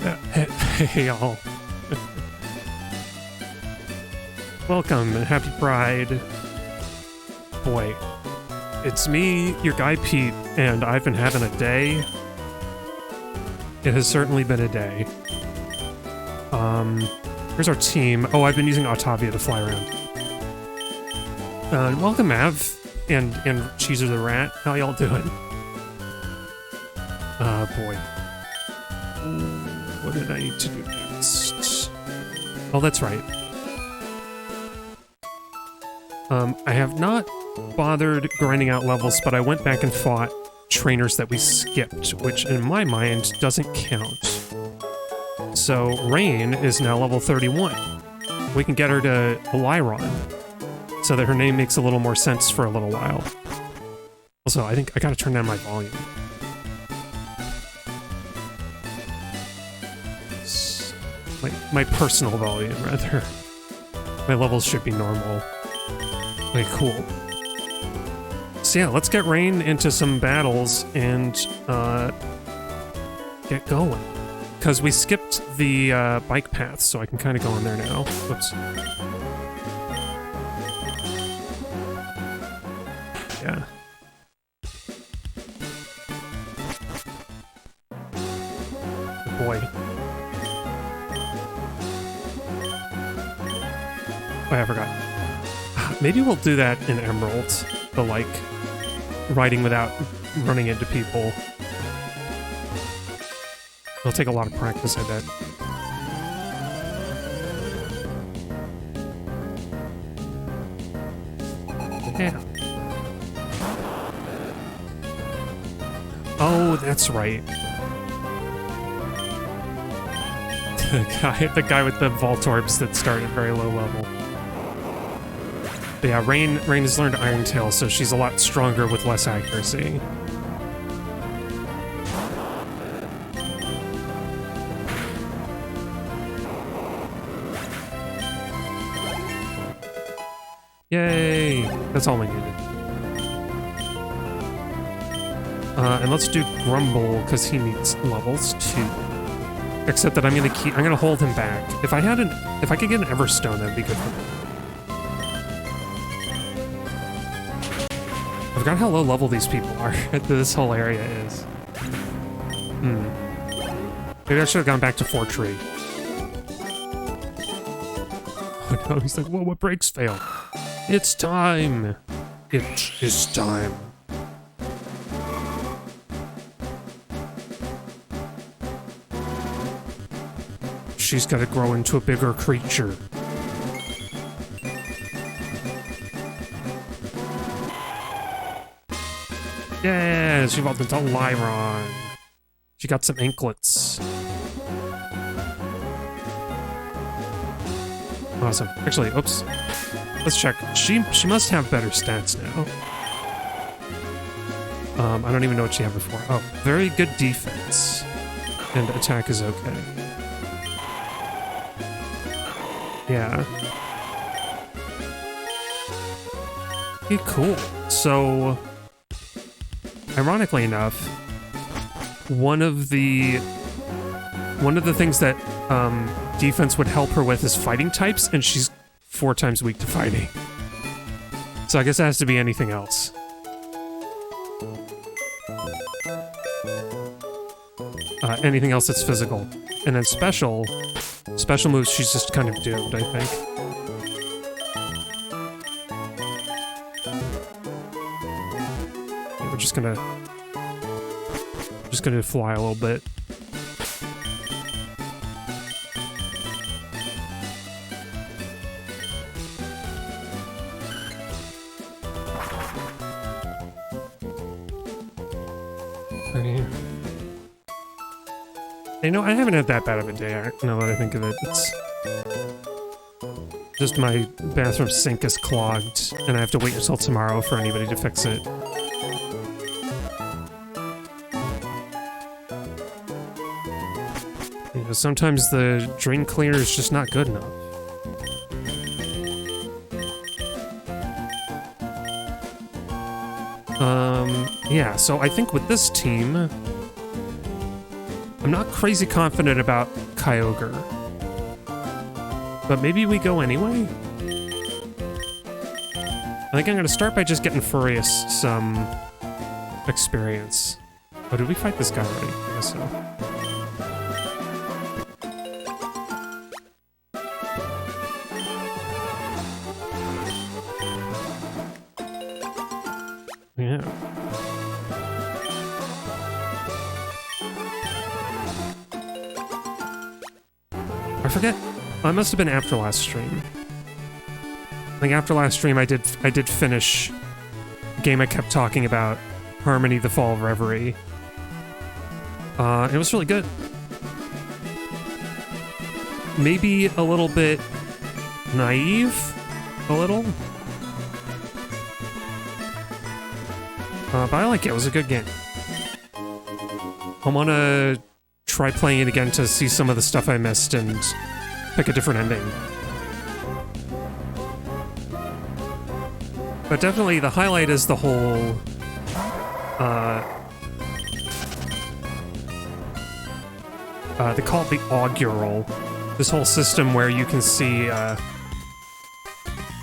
Hey, y'all. Welcome and happy Pride. Boy, it's me, your guy Pete, and I've been having a day. It has certainly been a day. Here's our team. Oh, I've been using Octavia to fly around. Welcome, Mav, and Cheeser the Rat. How y'all doing? Boy. What did I need to do next? Oh, that's right. I have not bothered grinding out levels, but I went back and fought trainers that we skipped, which in my mind doesn't count. So Rain is now level 31. We can get her to Lyron, so that her name makes a little more sense for a little while. Also, I think I gotta turn down my volume. My personal volume, rather. My levels should be normal. Okay, cool. So yeah, let's get Rain into some battles and get going. Because we skipped the bike path, so I can kind of go in there now. Whoops. Yeah. Boy. Oh, I forgot. Maybe we'll do that in Emerald. The, like, riding without running into people. It'll take a lot of practice, I bet. Yeah. Oh, that's right. The guy with the Voltorbs that started very low level. But yeah, Rain has learned Iron Tail, so she's a lot stronger with less accuracy. Yay! That's all we needed. And let's do Grumble, because he needs levels too. Except that I'm gonna hold him back. If I could get an Everstone, that'd be good for me. I forgot how low level these people are. This whole area is. Maybe I should have gone back to Fortree. Oh no, he's like, whoa, what brakes fail? It's time! It is time. She's gotta grow into a bigger creature. Yeah, she evolved into Lyron. She got some anklets. Awesome. Actually, oops. Let's check. She must have better stats now. I don't even know what she had before. Oh, very good defense. And attack is okay. Yeah. Okay, cool. So, ironically enough, one of the things that defense would help her with is fighting types, and she's 4 times weak to fighting. So I guess it has to be anything else. Anything else that's physical. And then special moves, she's just kind of doomed, I think. Yeah, we're just gonna fly a little bit. You know, I haven't had that bad of a day, now that I think of it. It's just my bathroom sink is clogged, and I have to wait until tomorrow for anybody to fix it. You know, sometimes the drain cleaner is just not good enough. Yeah, so I think with this team, I'm not crazy confident about Kyogre. But maybe we go anyway? I think I'm gonna start by just getting Furious some experience. Oh, did we fight this guy already? I guess so. Yeah. I forget. I must have been after last stream. I think after last stream I did finish a game I kept talking about, Harmony: The Fall of Reverie. It was really good. Maybe a little bit naive, a little. But I like it. It was a good game. I want to try playing it again to see some of the stuff I missed and pick a different ending. But definitely the highlight is the whole they call it the augural. This whole system where you can see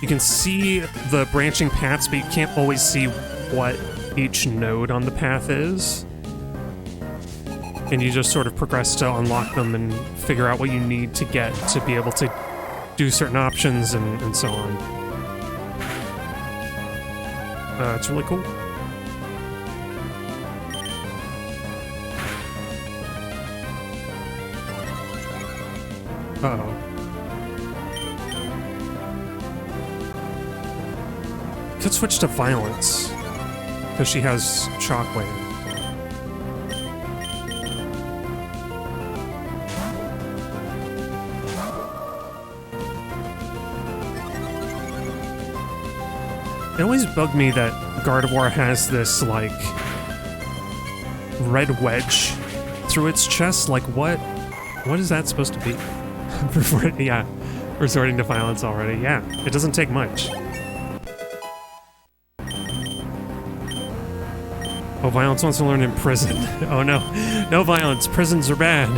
the branching paths, but you can't always see what each node on the path is. And you just sort of progress to unlock them and figure out what you need to get to be able to do certain options and so on. It's really cool. Uh-oh. Could switch to Violence, because she has Shockwave. It always bugged me that Gardevoir has this, like, red wedge through its chest. Like, what is that supposed to be? Yeah, resorting to violence already. Yeah, it doesn't take much. Oh, Violence wants to learn in prison. Oh no, no Violence, prisons are bad.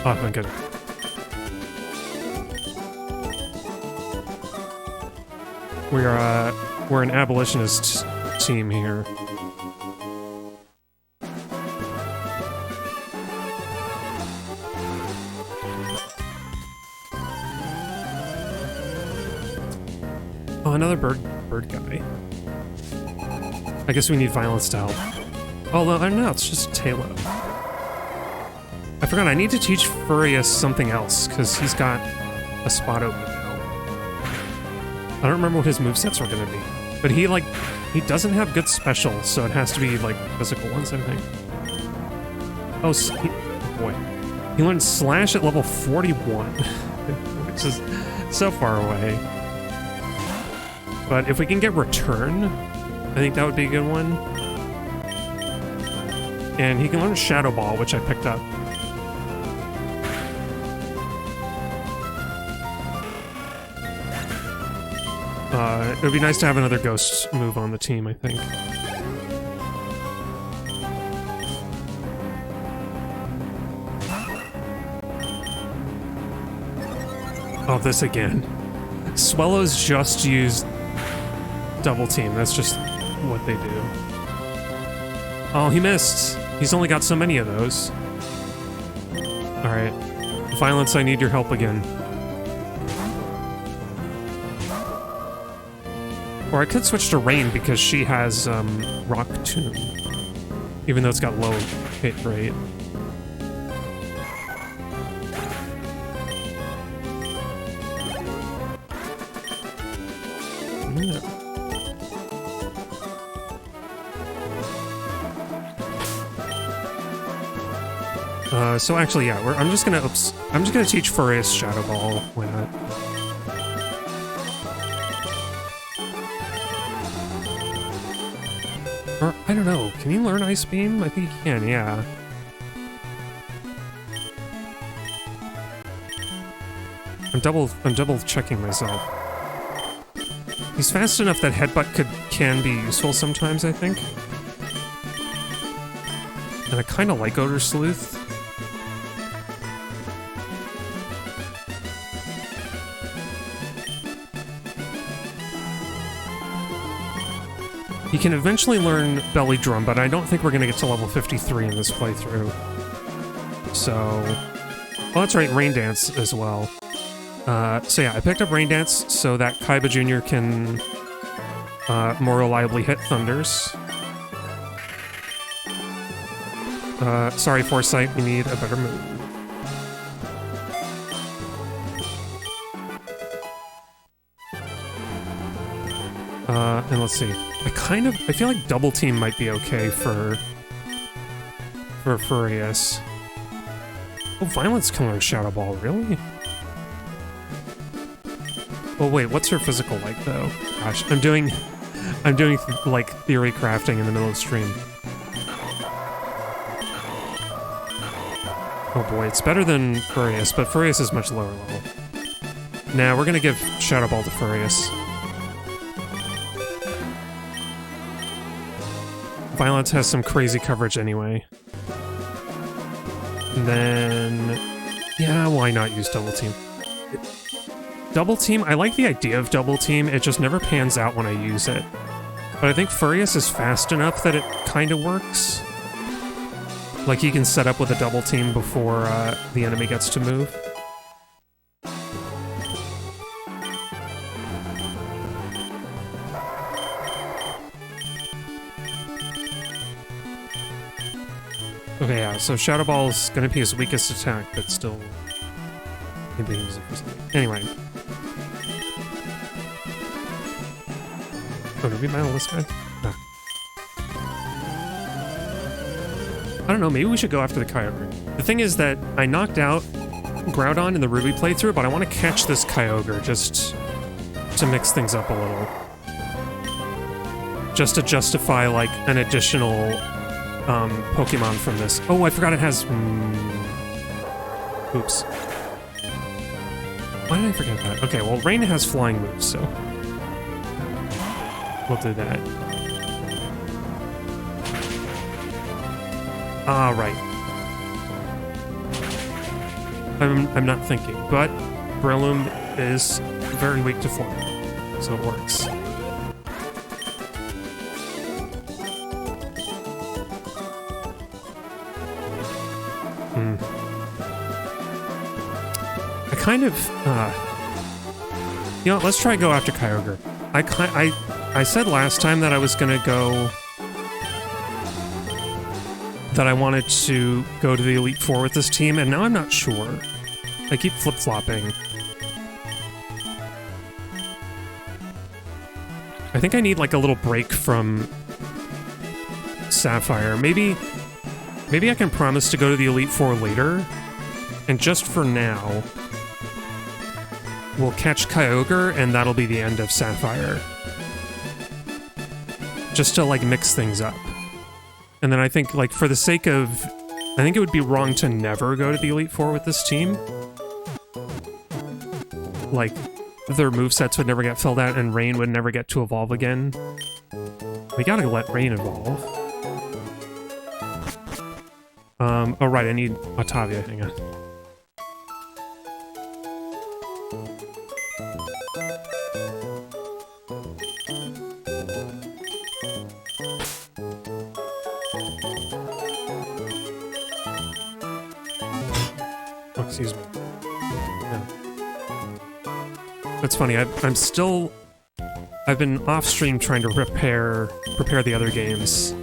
Oh, thank goodness. We're an abolitionist team here. Oh, another bird guy. I guess we need Violence to help. Although, I don't know, it's just Tailo. I forgot, I need to teach Furious something else, because he's got a spot open now. I don't remember what his movesets were gonna be. But he doesn't have good specials, so it has to be, like, physical ones, I think. Oh, boy. He learned Slash at level 41, which is so far away. But if we can get Return, I think that would be a good one. And he can learn Shadow Ball, which I picked up. It would be nice to have another Ghost move on the team, I think. Oh, this again. Swellows just use Double Team. That's just what they do. Oh, he missed. He's only got so many of those. Alright. Violence, I need your help again. Or I could switch to Rain because she has Rock Tomb. Even though it's got low hit rate. Yeah. So actually, yeah, I'm just gonna teach Furious Shadow Ball. Why not? Or I don't know. Can he learn Ice Beam? I think he can. Yeah. I'm double checking myself. He's fast enough that Headbutt can be useful sometimes, I think. And I kind of like Odor Sleuth. You can eventually learn Belly Drum, but I don't think we're going to get to level 53 in this playthrough. So... well, that's right, Rain Dance as well. So yeah, I picked up Rain Dance so that Kaiba Jr. can more reliably hit Thunders. Sorry, Foresight, we need a better move. And let's see. I feel like Double Team might be okay for Furious. Oh, Violence can learn Shadow Ball, really? Oh wait, what's her physical like though? Gosh, I'm doing like theory crafting in the middle of the stream. Oh boy, it's better than Furious, but Furious is much lower level. Nah, we're gonna give Shadow Ball to Furious. Violence has some crazy coverage anyway. And then... yeah, why not use Double Team? Double Team, I like the idea of Double Team, it just never pans out when I use it. But I think Furious is fast enough that it kind of works. Like, you can set up with a Double Team before the enemy gets to move. Okay, yeah, so Shadow Ball is gonna be his weakest attack, but still... maybe use it for something. Anyway. Oh, did we battle this guy? Ah. I don't know, maybe we should go after the Kyogre. The thing is that I knocked out Groudon in the Ruby playthrough, but I want to catch this Kyogre just to mix things up a little. Just to justify, like, an additional... Pokemon from this. Oh, I forgot it has... oops. Why did I forget that? Okay, well, Rain has flying moves, so... we'll do that. Ah, right. I'm not thinking, but Breloom is very weak to flying, so it works. Kind of, you know, let's try go after Kyogre. I said last time that I was gonna go... that I wanted to go to the Elite Four with this team, and now I'm not sure. I keep flip-flopping. I think I need, like, a little break from Sapphire. Maybe I can promise to go to the Elite Four later, and just for now... we'll catch Kyogre, and that'll be the end of Sapphire. Just to, like, mix things up. And then I think, like, for the sake of... I think it would be wrong to never go to the Elite Four with this team. Like, their movesets would never get filled out, and Rain would never get to evolve again. We gotta let Rain evolve. Oh right, I need Otavia, hang on. Excuse me. Yeah. That's funny, I've been off-stream trying to prepare the other games.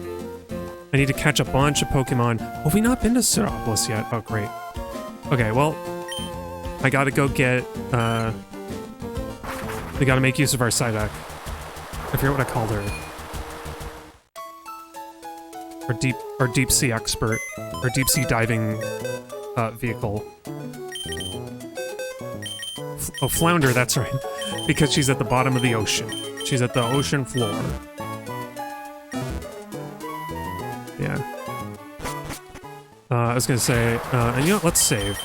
I need to catch a bunch of Pokemon. Oh, have we not been to Ceropolis yet? Oh, great. Okay, well, I gotta go get, we gotta make use of our Psyduck. I forget what I called her. Our deep sea expert. Our deep sea diving, vehicle. Oh, Flounder, that's right. Because she's at the bottom of the ocean. She's at the ocean floor. Yeah. I was gonna say, and you know what, let's save.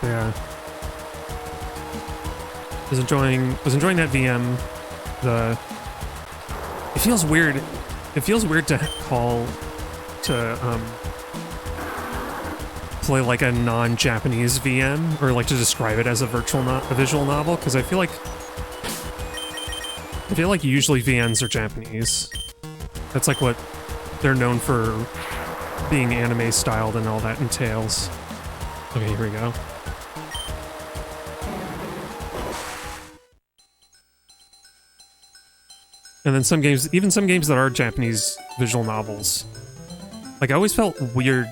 Yeah. Was enjoying that VM. It feels weird. It feels weird to play like a non-Japanese VM, or like to describe it as a visual novel, because I feel like usually VNs are Japanese. That's like what they're known for being anime styled and all that entails. Okay, here we go. And then some games, even some games that are Japanese visual novels. Like, I always felt weird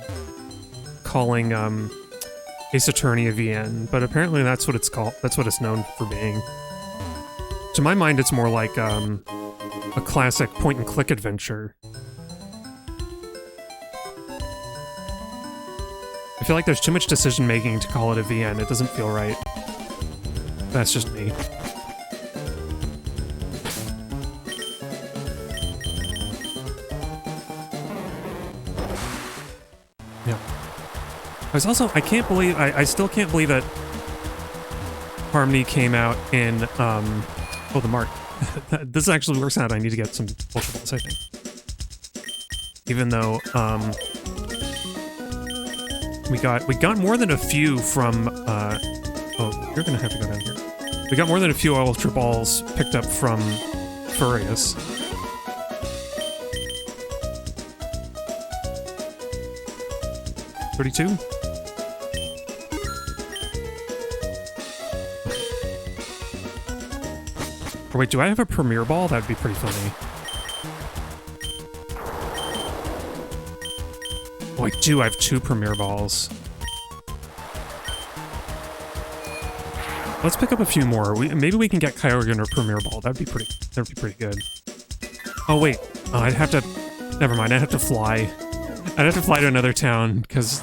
calling Ace Attorney a VN, but apparently that's what it's called. That's what it's known for being. To my mind, it's more like a classic point-and-click adventure. I feel like there's too much decision-making to call it a VN. It doesn't feel right. That's just me. Yeah. I can't believe, I still can't believe that Harmony came out in, oh, the mark. This actually works out. I need to get some Ultra Balls, I think. Even though, we got more than a few from, oh, you're gonna have to go down here. We got more than a few Ultra Balls picked up from Furious. $32? Or wait, do I have a Premier Ball? That'd be pretty funny. Oh, I do. I have 2 Premier Balls. Let's pick up a few more. Maybe we can get Kyogre or Premier Ball. That'd be pretty good. Oh wait, I'd have to. Never mind. I'd have to fly. I'd have to fly to another town because,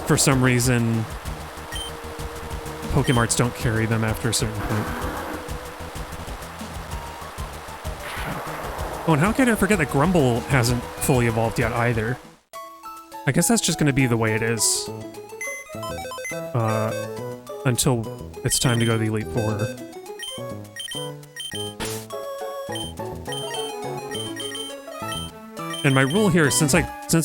for some reason, Pokemarts don't carry them after a certain point. Oh, and how can I forget that Grumble hasn't fully evolved yet either? I guess that's just going to be the way it is. Until it's time to go to the Elite Four. And my rule here, since I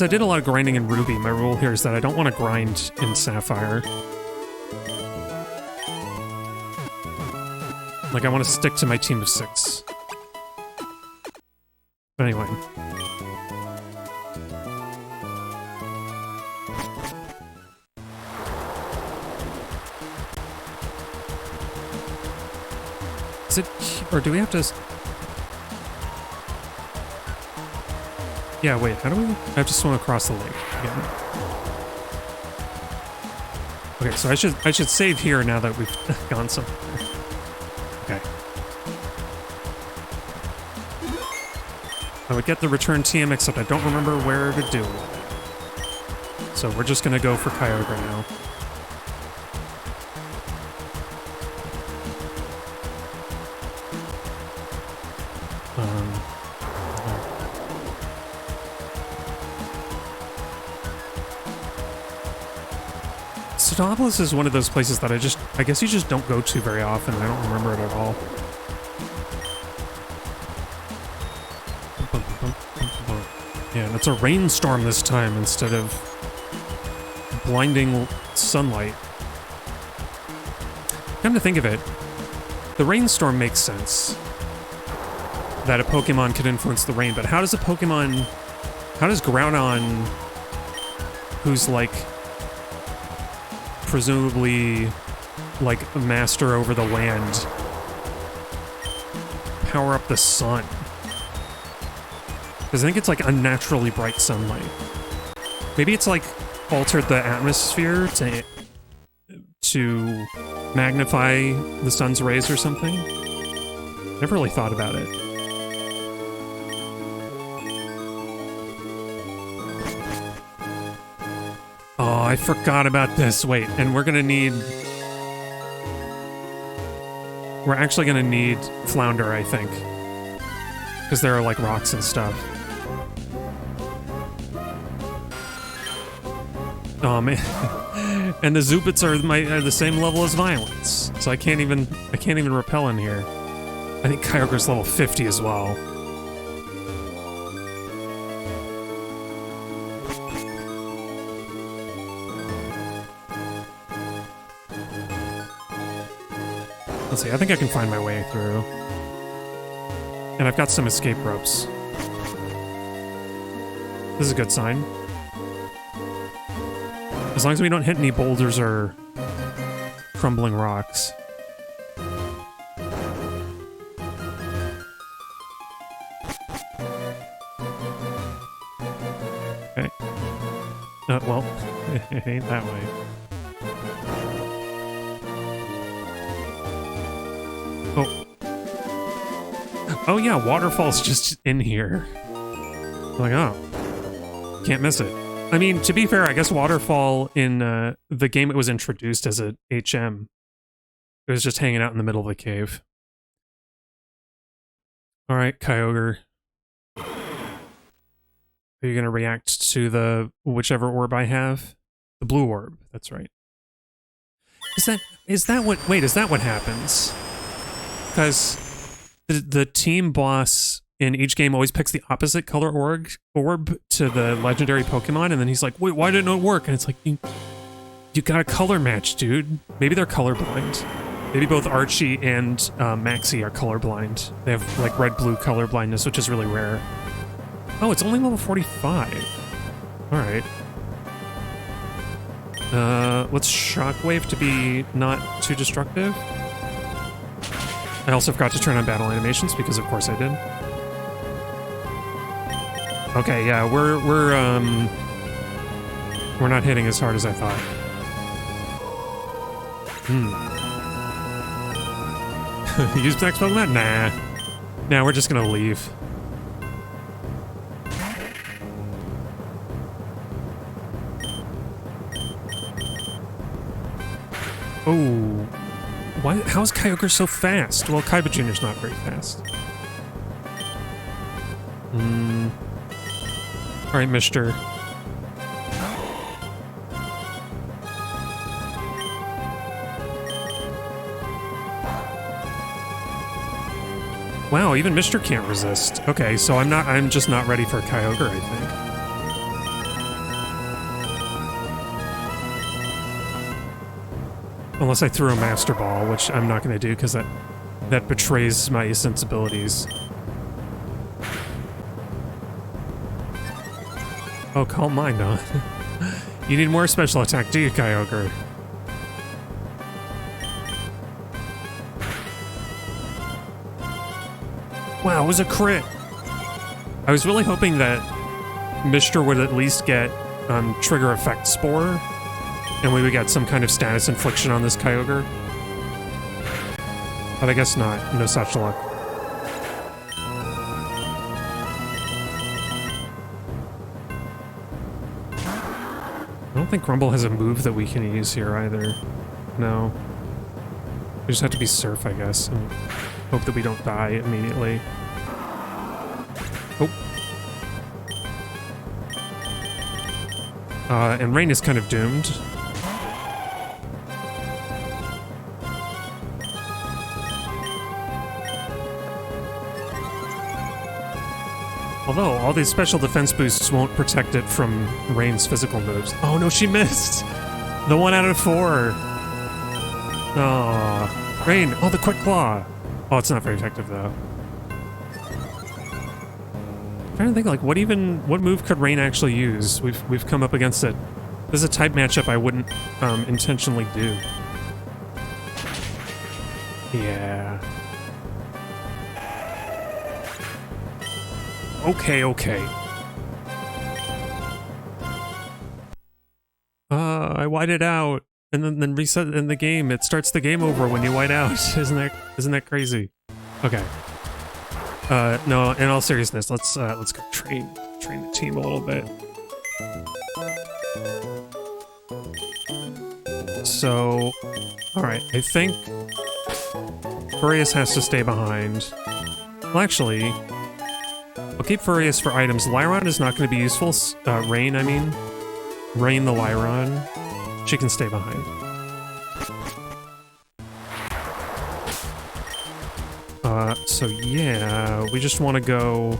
did a lot of grinding in Ruby, my rule here is that I don't want to grind in Sapphire. Like, I want to stick to my team of 6. But anyway. Is it, or do we have to... Yeah, wait, how do we... I have to swim across the lake again. Okay, so I should save here now that we've gone somewhere. Okay. I would get the return TM, except I don't remember where to do it. So we're just gonna go for Kyogre now. Sonopolis is one of those places that I guess you just don't go to very often. I don't remember it at all. Yeah, and it's a rainstorm this time instead of blinding sunlight. Come to think of it, the rainstorm makes sense. That a Pokemon could influence the rain, but how does Groudon, who's like presumably like a master over the land, power up the sun? Because I think it's like unnaturally bright sunlight. Maybe it's like altered the atmosphere to magnify the sun's rays or something. Never really thought about it. Oh, I forgot about this. Wait, and we're actually gonna need Flounder, I think. Because there are like rocks and stuff. Oh man. And the Zubits are the same level as Violence, so I can't even repel in here. I think Kyogre's level 50 as well. Let's see, I think I can find my way through. And I've got some escape ropes. This is a good sign. As long as we don't hit any boulders or crumbling rocks. Okay. Well, it ain't that way. Oh. Oh yeah, waterfall's just in here. I'm like, oh. Can't miss it. I mean, to be fair, I guess Waterfall in the game it was introduced as a HM. It was just hanging out in the middle of the cave. Alright, Kyogre. Are you going to react to the whichever orb I have? The blue orb, that's right. Is that what happens? Because the team boss in each game always picks the opposite color orb to the legendary Pokemon, and then he's like, wait, why didn't it work? And it's like, you got a color match, dude. Maybe they're colorblind. Maybe both Archie and Maxie are colorblind. They have, like, red-blue color blindness, which is really rare. Oh, it's only level 45. Alright. Let's Shockwave to be not too destructive. I also forgot to turn on battle animations, because of course I did. Okay, yeah, we're not hitting as hard as I thought. Use next Pokemon? Nah. Nah, we're just gonna leave. Oh. Why? How is Kyogre so fast? Well, Kaiba Jr.'s not very fast. Alright, Mister. Wow, even Mister can't resist. Okay, so I'm just not ready for Kyogre, I think. Unless I threw a Master Ball, which I'm not gonna do because that betrays my sensibilities. Oh, Calm Mind, huh? You need more special attack, do you, Kyogre? Wow, it was a crit! I was really hoping that Mishra would at least get Trigger Effect Spore, and we would get some kind of status infliction on this Kyogre. But I guess not. No such luck. I don't think Grumble has a move that we can use here either. No. We just have to be Surf, I guess, and hope that we don't die immediately. Oh. And Rain is kind of doomed. Although, all these special defense boosts won't protect it from Rain's physical moves. Oh no, she missed! The 1 out of 4! Aww. Rain! Oh, the Quick Claw! Oh, it's not very effective, though. I'm trying to think, like, what move could Rain actually use? We've come up against it. This is a type matchup I wouldn't intentionally do. Yeah. Okay. I whited out, and then reset in the game. It starts the game over when you white out. Isn't that crazy? Okay. No, in all seriousness, let's go train the team a little bit. So, all right, I think Furious has to stay behind. Well, actually, I'll keep Furious for items. Lyron is not going to be useful. Rain, I mean. Rain the Lyron. She can stay behind. So yeah, we just want to go...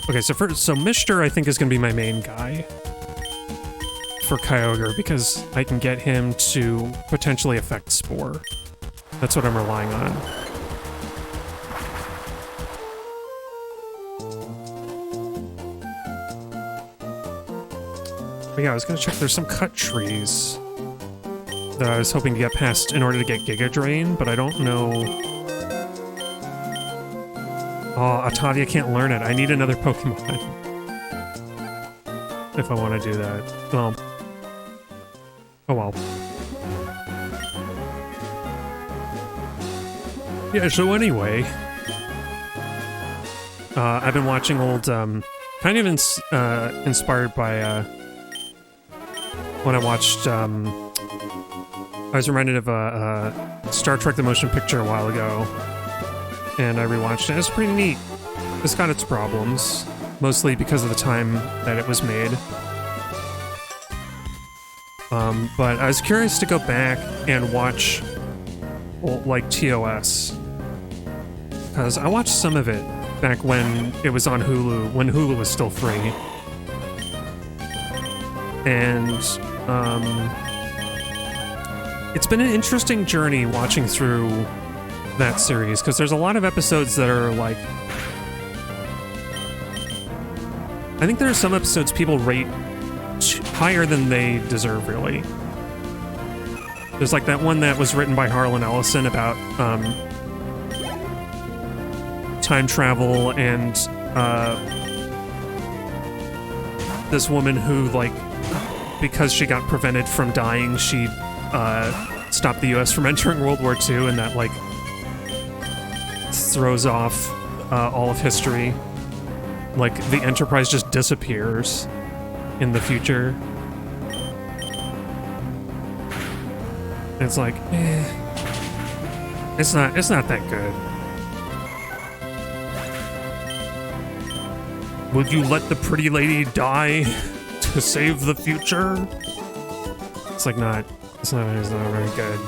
Okay, so Mr. I think is going to be my main guy for Kyogre, because I can get him to potentially affect Spore. That's what I'm relying on. But yeah, I was going to check. There's some cut trees that I was hoping to get past in order to get Giga Drain, but I don't know... Oh, Otavia can't learn it. I need another Pokemon. If I want to do that. Well... Oh well. Yeah, so anyway... I've been watching old, kind of inspired by, when I watched, I was reminded of Star Trek the Motion Picture a while ago, and I rewatched it. It's pretty neat. It's got its problems, mostly because of the time that it was made. But I was curious to go back and watch, well, like, TOS. Because I watched some of it back when it was on Hulu, when Hulu was still free. And, it's been an interesting journey watching through that series, because there's a lot of episodes that are like... I think there are some episodes people rate higher than they deserve, really. There's like that one that was written by Harlan Ellison about, time travel and, this woman who, like, because she got prevented from dying, she stopped the US from entering World War II, and that, like, throws off all of history. Like, the Enterprise just disappears in the future. It's like, it's not that good. Would you let the pretty lady die to save the future? It's like it's not very good.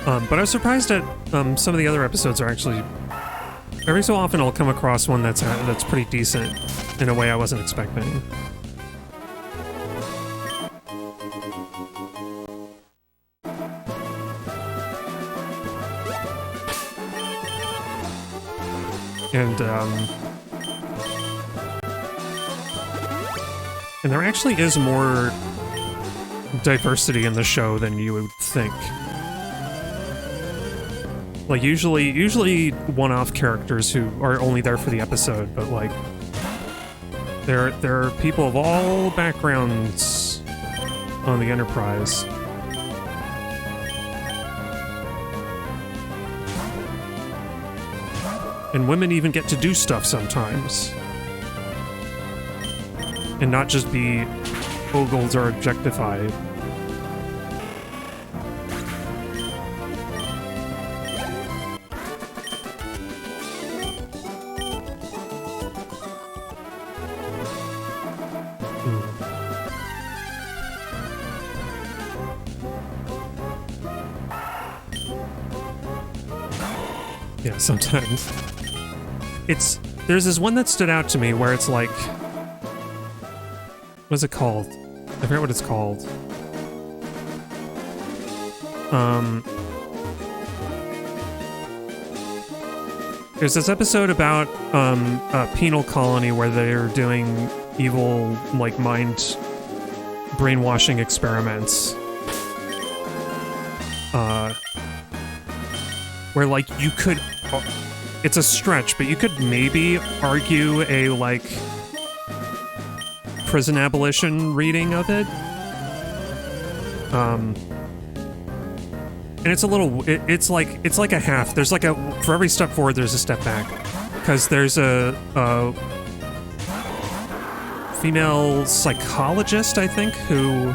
But I was surprised at some of the other episodes are actually... Every so often I'll come across one that's pretty decent in a way I wasn't expecting. And there actually is more diversity in the show than you would think. Like, usually one-off characters who are only there for the episode, but, like, there are people of all backgrounds on the Enterprise. And women even get to do stuff sometimes. And not just be ogled or objectified. Yeah, sometimes. There's this one that stood out to me where it's like... What's it called? I forget what it's called. There's this episode about a penal colony where they're doing evil, like, mind brainwashing experiments. Where, like, you could... It's a stretch, but you could maybe argue a, like, prison abolition reading of it. And it's a little... It's like a half. There's like a... For every step forward, there's a step back. Because there's a female psychologist, I think, who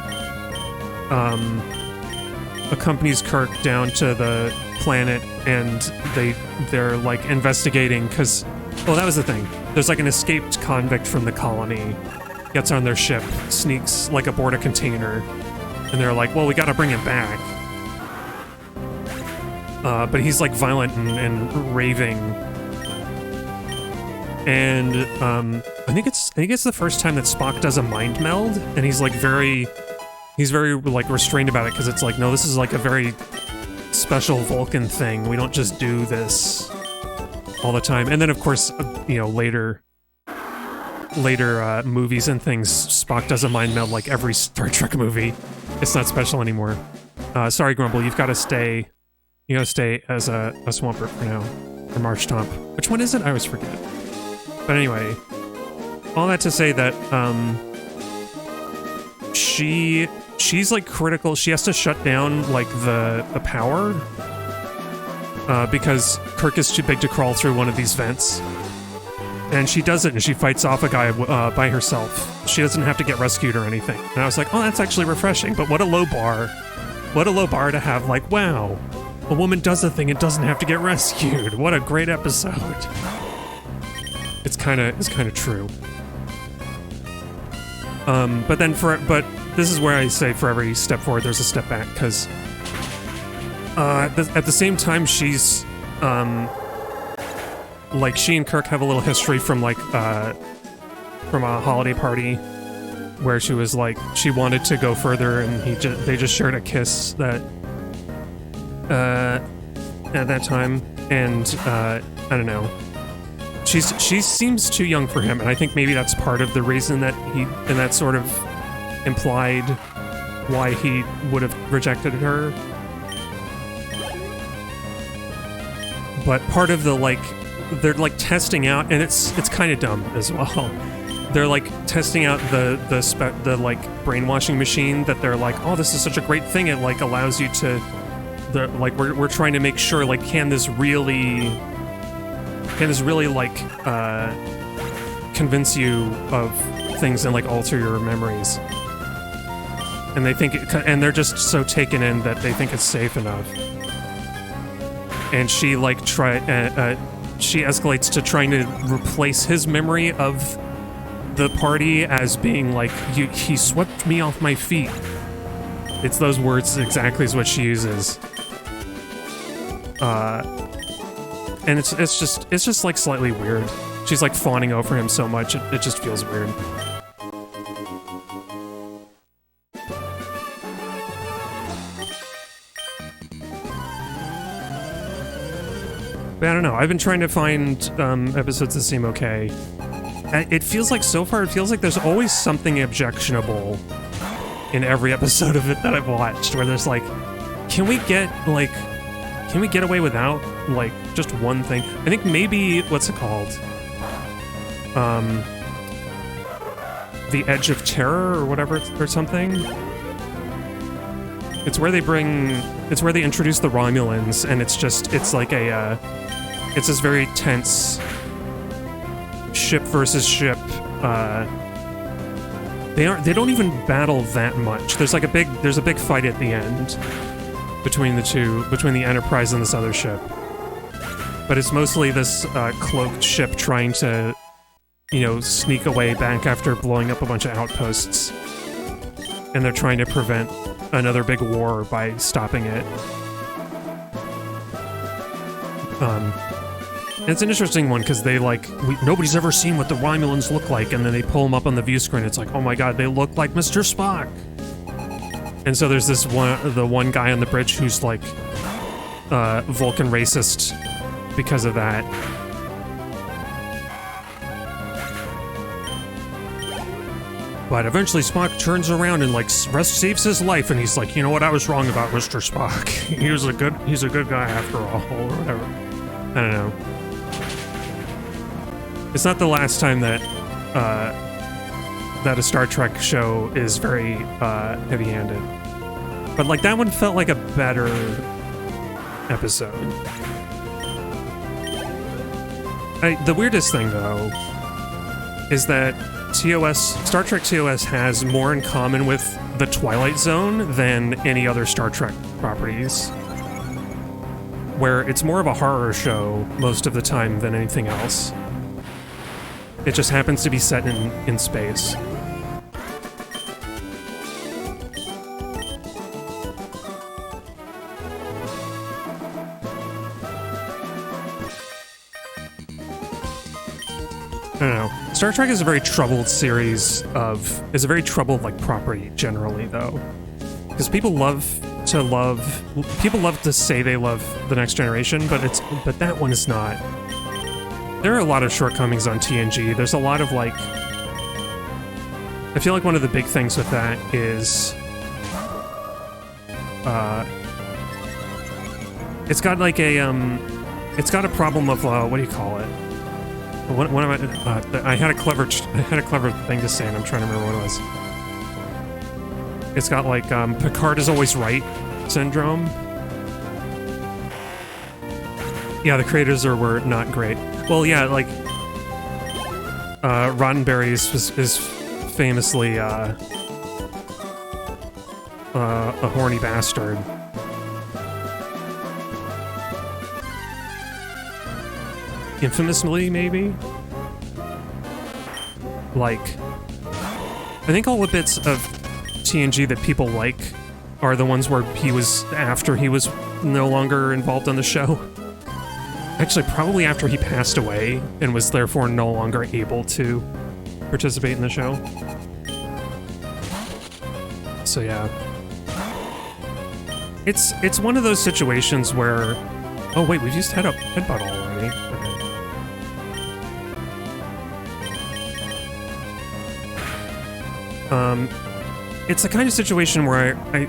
accompanies Kirk down to the planet, and they're like investigating, because Oh, that was the thing. There's like an escaped convict from the colony, gets on their ship, sneaks like aboard a container, and they're like, well, we gotta bring him back. But he's like violent and raving. And I think it's the first time that Spock does a mind meld, and he's very like restrained about it, because it's like, no, this is like a very special Vulcan thing. We don't just do this all the time. And then of course, you know, later movies and things, Spock does a mind meld like every Star Trek movie. It's not special anymore. Sorry, Grumble, you've got to stay. You gotta stay as a Swampert for now, or Marshtomp. Which one is it? I always forget. But anyway, all that to say that she's like critical. She has to shut down like the power because Kirk is too big to crawl through one of these vents. And she does it, and she fights off a guy by herself. She doesn't have to get rescued or anything. And I was like, oh, that's actually refreshing. But what a low bar. What a low bar to have, like, wow, a woman does a thing and doesn't have to get rescued. What a great episode. It's kind of true. But this is where I say for every step forward, there's a step back, because at the same time, she's like, she and Kirk have a little history from like from a holiday party where she was like, she wanted to go further, and they just shared a kiss that at that time, and I don't know. She seems too young for him, and I think maybe that's part of the reason that and that sort of implied why he would have rejected her. But part of the, like, they're like testing out, and it's kind of dumb as well. They're like testing out the like brainwashing machine that they're like, oh, this is such a great thing. It like allows you to, we're trying to make sure, like, can this really like convince you of things and like alter your memories. And they think and they're just so taken in that they think it's safe enough. And she like she escalates to trying to replace his memory of the party as being like, he swept me off my feet. It's those words exactly is what she uses. And it's just like slightly weird. She's like fawning over him so much, it just feels weird. But I don't know, I've been trying to find episodes that seem okay. It feels like, so far, it feels like there's always something objectionable in every episode of it that I've watched, where there's like, can we get away without, like, just one thing? I think maybe, what's it called? The Edge of Terror or whatever, or something? It's where they introduce the Romulans, and it's like it's this very tense ship versus ship. They don't even battle that much. There's a big fight at the end between the Enterprise and this other ship. But it's mostly this cloaked ship trying to, you know, sneak away back after blowing up a bunch of outposts. And they're trying to prevent another big war by stopping it. And it's an interesting one, because they like, nobody's ever seen what the Romulans look like, and then they pull them up on the view screen. It's like, oh my god, they look like Mr. Spock. And so there's the one guy on the bridge who's like Vulcan racist because of that. But eventually Spock turns around and like saves his life, and he's like, you know what, I was wrong about Mr. Spock. He's a good guy after all, or whatever. I don't know. It's not the last time that a Star Trek show is very heavy-handed. But like that one felt like a better episode. The weirdest thing though is that Star Trek TOS has more in common with the Twilight Zone than any other Star Trek properties, where it's more of a horror show most of the time than anything else. It just happens to be set in space. I don't know. Star Trek is a very troubled series is a very troubled, like, property, generally, though. Because people love to say they love The Next Generation, but that one is not. There are a lot of shortcomings on TNG. There's a lot of, like... I feel like one of the big things with that is... it's got, like, it's got a problem of, what do you call it? What am I had a clever thing to say, and I'm trying to remember what it was. It's got, like, Picard is always right syndrome. Yeah, the creators were not great. Well, yeah, like, Roddenberry is famously a horny bastard. Infamously, maybe? Like, I think all the bits of TNG that people like are the ones where he was after he was no longer involved on the show. Actually, probably after he passed away and was therefore no longer able to participate in the show. So yeah. It's one of those situations where... Oh wait, we've used headbutt already. Okay. It's the kind of situation where I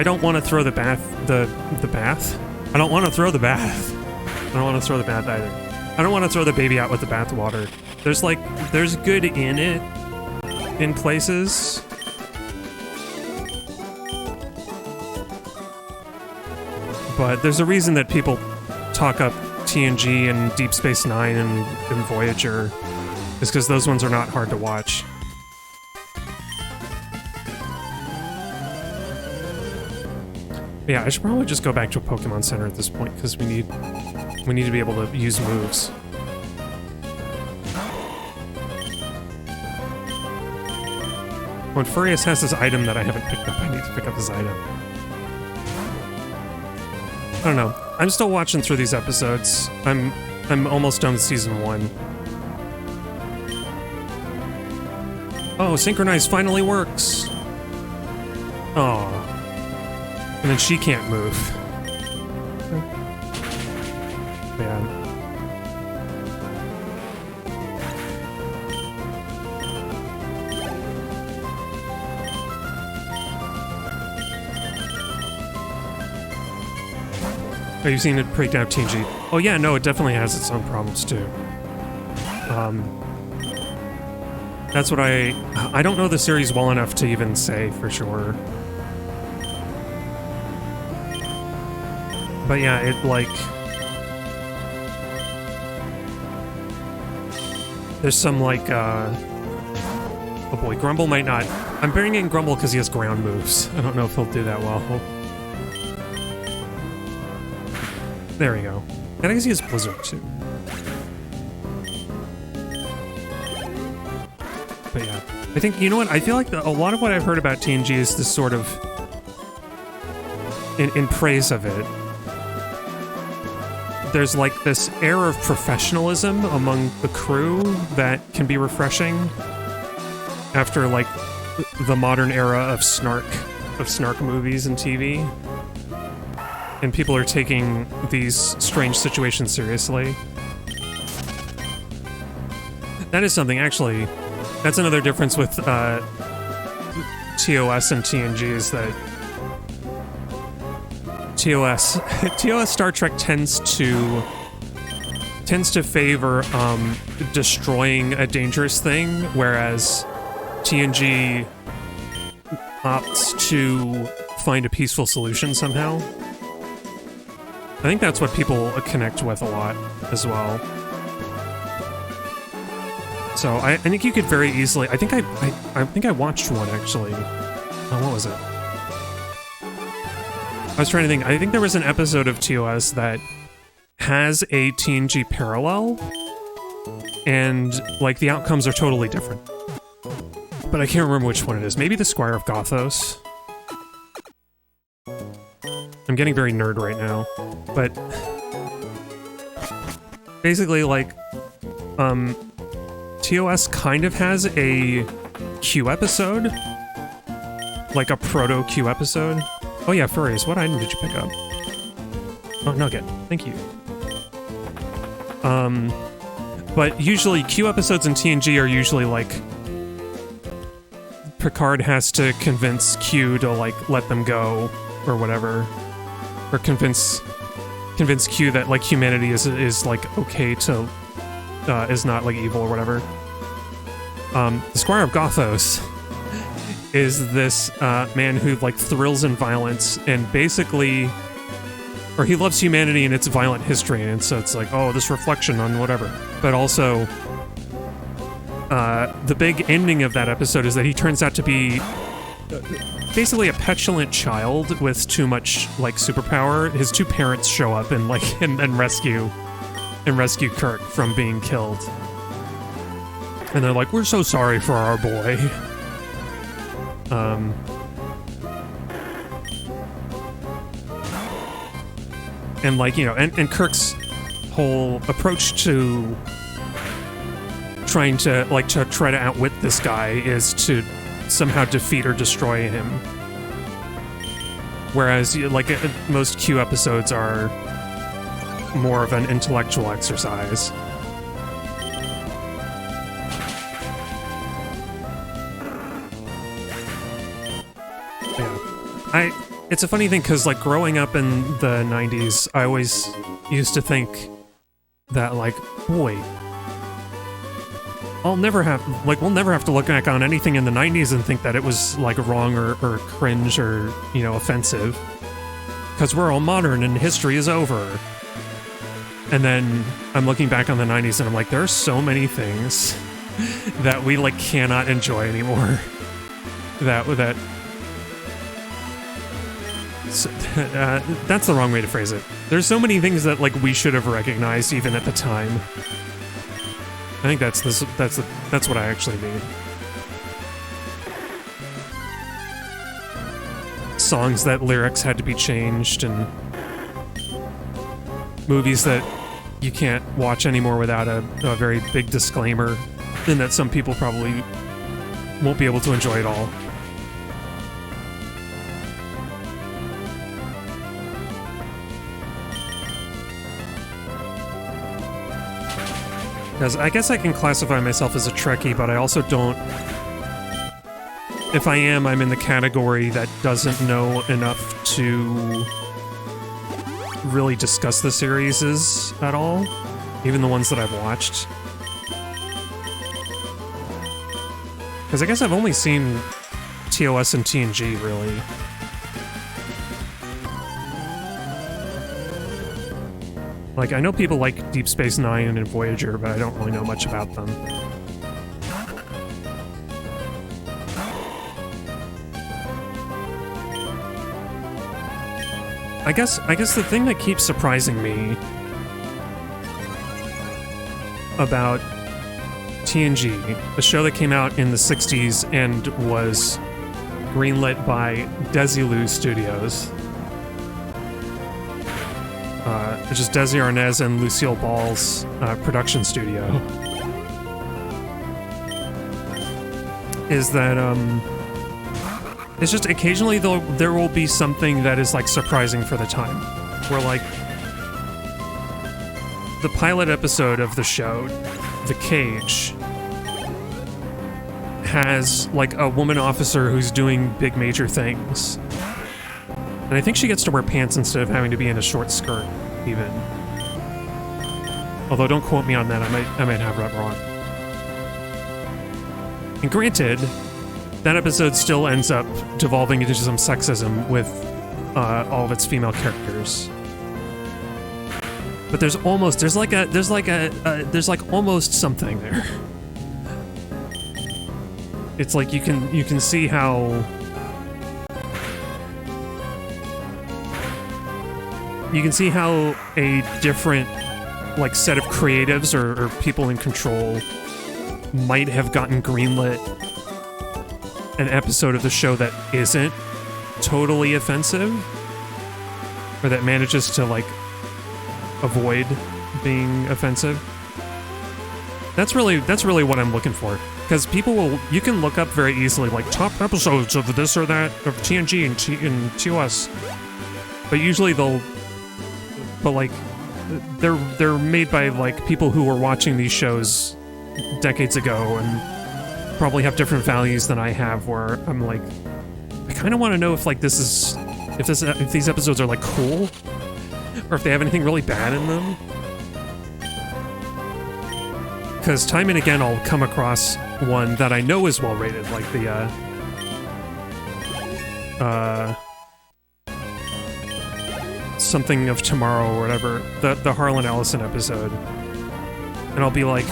don't want to throw the bath. I don't want to throw the bath. I don't want to throw the bath either. I don't want to throw the baby out with the bathwater. There's good in it, in places. But there's a reason that people talk up TNG and Deep Space Nine and Voyager, is because those ones are not hard to watch. Yeah, I should probably just go back to a Pokemon Center at this point, because we need to be able to use moves. When Furious has this item that I haven't picked up, I need to pick up this item. I don't know. I'm still watching through these episodes. I'm almost done with season 1. Oh, Synchronize finally works! Aw. And then she can't move. Man. Are you seeing it break down TNG? Oh yeah, no, it definitely has its own problems too. That's what I don't know the series well enough to even say for sure. But yeah, it, like... There's some, like, oh boy, Grumble might not... I'm bringing in Grumble because he has ground moves. I don't know if he'll do that well. There we go. And I guess he has Blizzard, too. But yeah. I think, you know what? I feel like a lot of what I've heard about TNG is this sort of... In praise of it, there's like this air of professionalism among the crew that can be refreshing after like the modern era of snark movies and TV. And people are taking these strange situations seriously. That is something, actually, that's another difference with TOS and TNG is that TOS Star Trek tends to favor destroying a dangerous thing, whereas TNG opts to find a peaceful solution somehow. I think that's what people connect with a lot as well. So I think you could very easily. I think I watched one actually. Oh, what was it? I was trying to think. I think there was an episode of TOS that has a TNG parallel, and like the outcomes are totally different. But I can't remember which one it is. Maybe the Squire of Gothos. I'm getting very nerd right now, but basically, like, TOS kind of has a Q episode, like a proto-Q episode. Oh yeah, furries, what item did you pick up? Oh, nugget, thank you. But usually Q episodes in TNG are usually like Picard has to convince Q to like let them go or whatever, or convince Q that like humanity is like okay to is not like evil or whatever. The Squire of Gothos is this man who like thrills in violence and basically, or he loves humanity and its violent history, and so it's like, oh, this reflection on whatever. But also, the big ending of that episode is that he turns out to be basically a petulant child with too much like superpower. His two parents show up and like and rescue Kirk from being killed. And they're like, we're so sorry for our boy. And like, you know, and Kirk's whole approach to trying to like to try to outwit this guy is to somehow defeat or destroy him. Whereas like most Q episodes are more of an intellectual exercise. Yeah. It's a funny thing because like growing up in the 90s, I always used to think that like, boy, we'll never have to look back on anything in the 90s and think that it was like wrong or cringe or, you know, offensive. Because we're all modern and history is over. And then I'm looking back on the 90s and I'm like, there are so many things that we like cannot enjoy anymore. That's the wrong way to phrase it. There's so many things that like we should have recognized even at the time. I think that's what I actually mean. Songs that lyrics had to be changed, and movies that you can't watch anymore without a very big disclaimer, and that some people probably won't be able to enjoy at all. Because I guess I can classify myself as a Trekkie, but I also don't... If I am, I'm in the category that doesn't know enough to really discuss the series at all, even the ones that I've watched. Because I guess I've only seen TOS and TNG, really. Like, I know people like Deep Space Nine and Voyager, but I don't really know much about them. I guess the thing that keeps surprising me about TNG, a show that came out in the 60s and was greenlit by Desilu Studios, which is Desi Arnaz and Lucille Ball's production studio, is that it's just occasionally there will be something that is like surprising for the time, where like the pilot episode of the show, The Cage, has like a woman officer who's doing big major things. And I think she gets to wear pants instead of having to be in a short skirt, even. Although don't quote me on that, I might have that wrong. And granted, that episode still ends up devolving into some sexism with all of its female characters. But there's almost something there. It's like you can see how a different like set of creatives or people in control might have gotten greenlit an episode of the show that isn't totally offensive, or that manages to like avoid being offensive. That's really what I'm looking for, because you can look up very easily like top episodes of this or that of TNG and TOS, but usually they're made by like people who were watching these shows decades ago and probably have different values than I have, where I'm like, I kind of want to know if like if these episodes are like cool, or if they have anything really bad in them. Because time and again I'll come across one that I know is well rated, like the something of tomorrow or whatever, the Harlan Ellison episode, and I'll be like,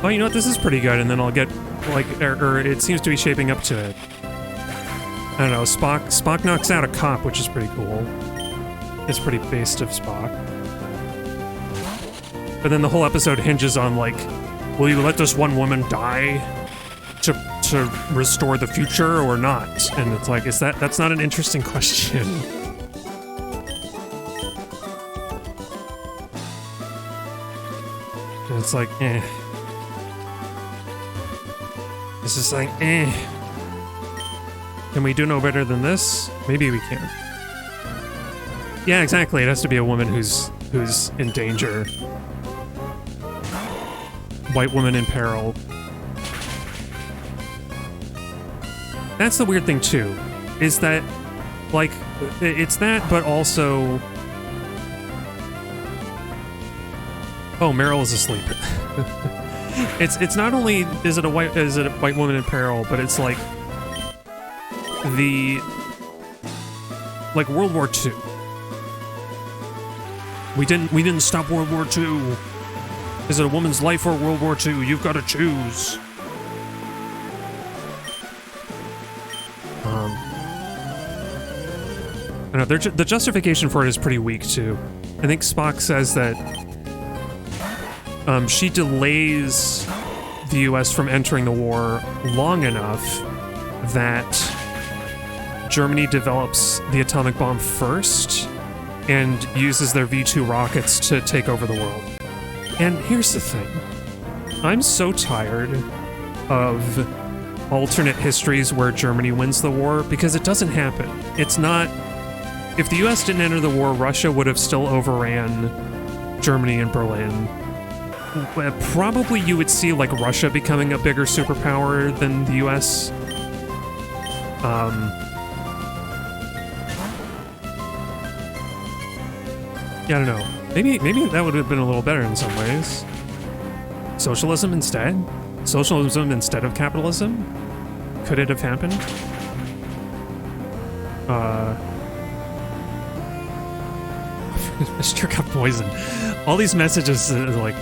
oh, you know what, this is pretty good, and then I'll get like, or it seems to be shaping up to it. I don't know, Spock knocks out a cop, which is pretty cool. It's pretty based of Spock. But then the whole episode hinges on like, will you let this one woman die to restore the future or not? And it's like, that's not an interesting question. And it's like, eh. It's just like, eh. Can we do no better than this? Maybe we can. Yeah, exactly. It has to be a woman who's in danger. White woman in peril. That's the weird thing too, is that, like, it's that, but also... Oh, Meryl is asleep. It's not only is it a white woman in peril, but it's like World War II. We didn't stop World War II. Is it a woman's life or World War II? You've got to choose. I know, the justification for it is pretty weak too. I think Spock says that she delays the US from entering the war long enough that Germany develops the atomic bomb first and uses their V-2 rockets to take over the world. And here's the thing. I'm so tired of alternate histories where Germany wins the war, because it doesn't happen. It's not... If the US didn't enter the war, Russia would have still overran Germany and Berlin. Probably you would see, like, Russia becoming a bigger superpower than the US. Yeah, I don't know. Maybe that would have been a little better in some ways. Socialism instead? Socialism instead of capitalism? Could it have happened? Mr. got poisoned. All these messages like,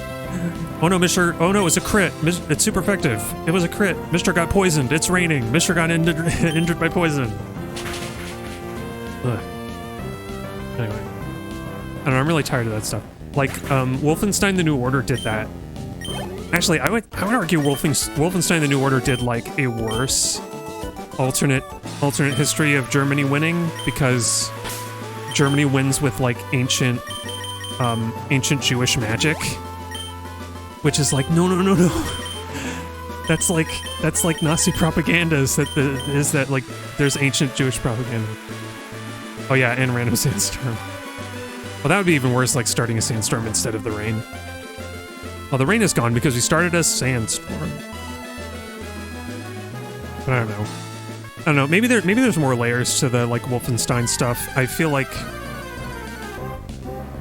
oh no, Mr. Oh no, it's a crit. It's super effective. It was a crit. Mr. got poisoned. It's raining. Mr. got injured by poison. Ugh. Anyway. I don't know, I'm really tired of that stuff. Like, Wolfenstein The New Order did that. Actually, I would argue Wolfenstein The New Order did, like, a worse alternate history of Germany winning, because Germany wins with, like, ancient Jewish magic. Which is like, no. That's like Nazi propaganda, is that, like, there's ancient Jewish propaganda. Oh yeah, and random sandstorm. Well, that would be even worse, like starting a sandstorm instead of the rain. Well, the rain is gone because we started a sandstorm. But I don't know. Maybe there's more layers to the, like, Wolfenstein stuff. I feel like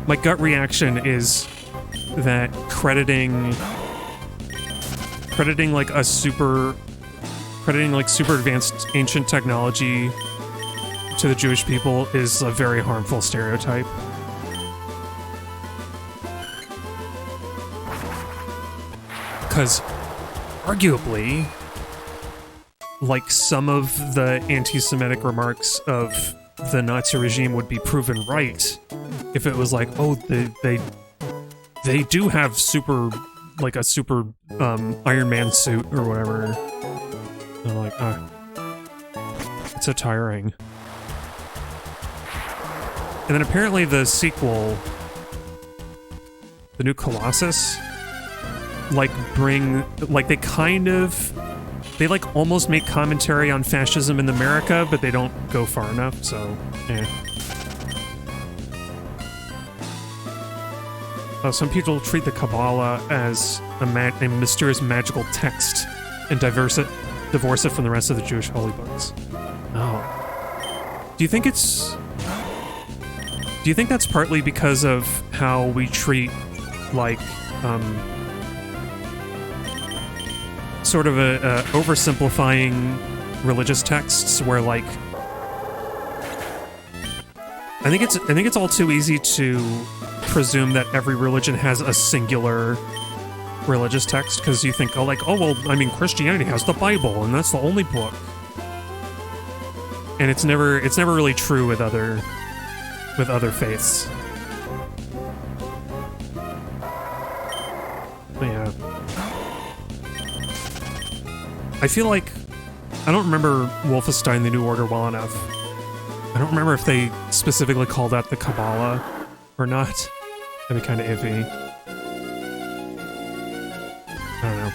my gut reaction is that crediting like super advanced ancient technology to the Jewish people is a very harmful stereotype. Because arguably, like, some of the anti-Semitic remarks of the Nazi regime would be proven right if it was like, oh, they do have super, like a super Iron Man suit or whatever. And I'm like, it's so tiring. And then apparently the sequel, the new Colossus, like they like almost make commentary on fascism in America, but they don't go far enough, so, some people treat the Kabbalah as a mysterious magical text and divorce it from the rest of the Jewish holy books. Oh. Do you think that's partly because of how we treat, like, sort of a oversimplifying religious texts where, like, I think it's all too easy to presume that every religion has a singular religious text, because you think, Christianity has the Bible and that's the only book, and it's never really true with other faiths. But yeah, I feel like I don't remember Wolfenstein: The New Order well enough. I don't remember if they specifically called out the Kabbalah or not. That'd be kind of iffy. I don't know.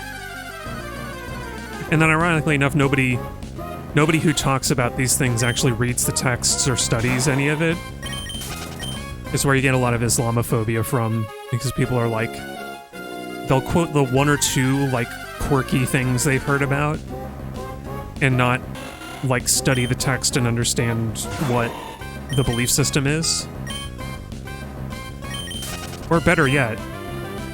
And then ironically enough, nobody who talks about these things actually reads the texts or studies any of it. It's where you get a lot of Islamophobia from, because people are like, they'll quote the one or two, like, quirky things they've heard about and not, like, study the text and understand what the belief system is. Or better yet,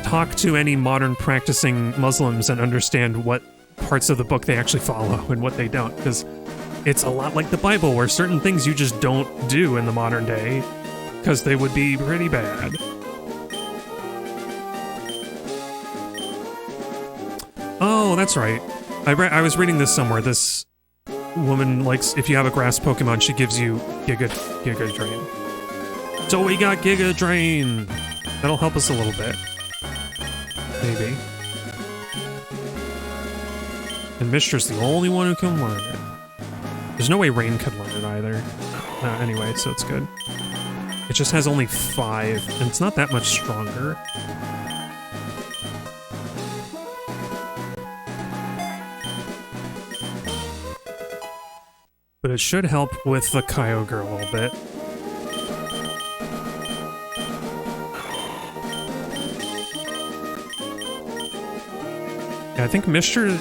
talk to any modern practicing Muslims and understand what parts of the book they actually follow and what they don't, because it's a lot like the Bible, where certain things you just don't do in the modern day because they would be pretty bad. Oh, that's right. I was reading this somewhere. This woman likes, if you have a grass Pokemon, she gives you Giga Drain. So we got Giga Drain. That'll help us a little bit. Maybe. And Mishra's the only one who can learn it. There's no way Rain could learn it either. Anyway, so it's good. It just has only 5, and it's not that much stronger. But it should help with the Kyogre a little bit. Yeah, I think Mishra...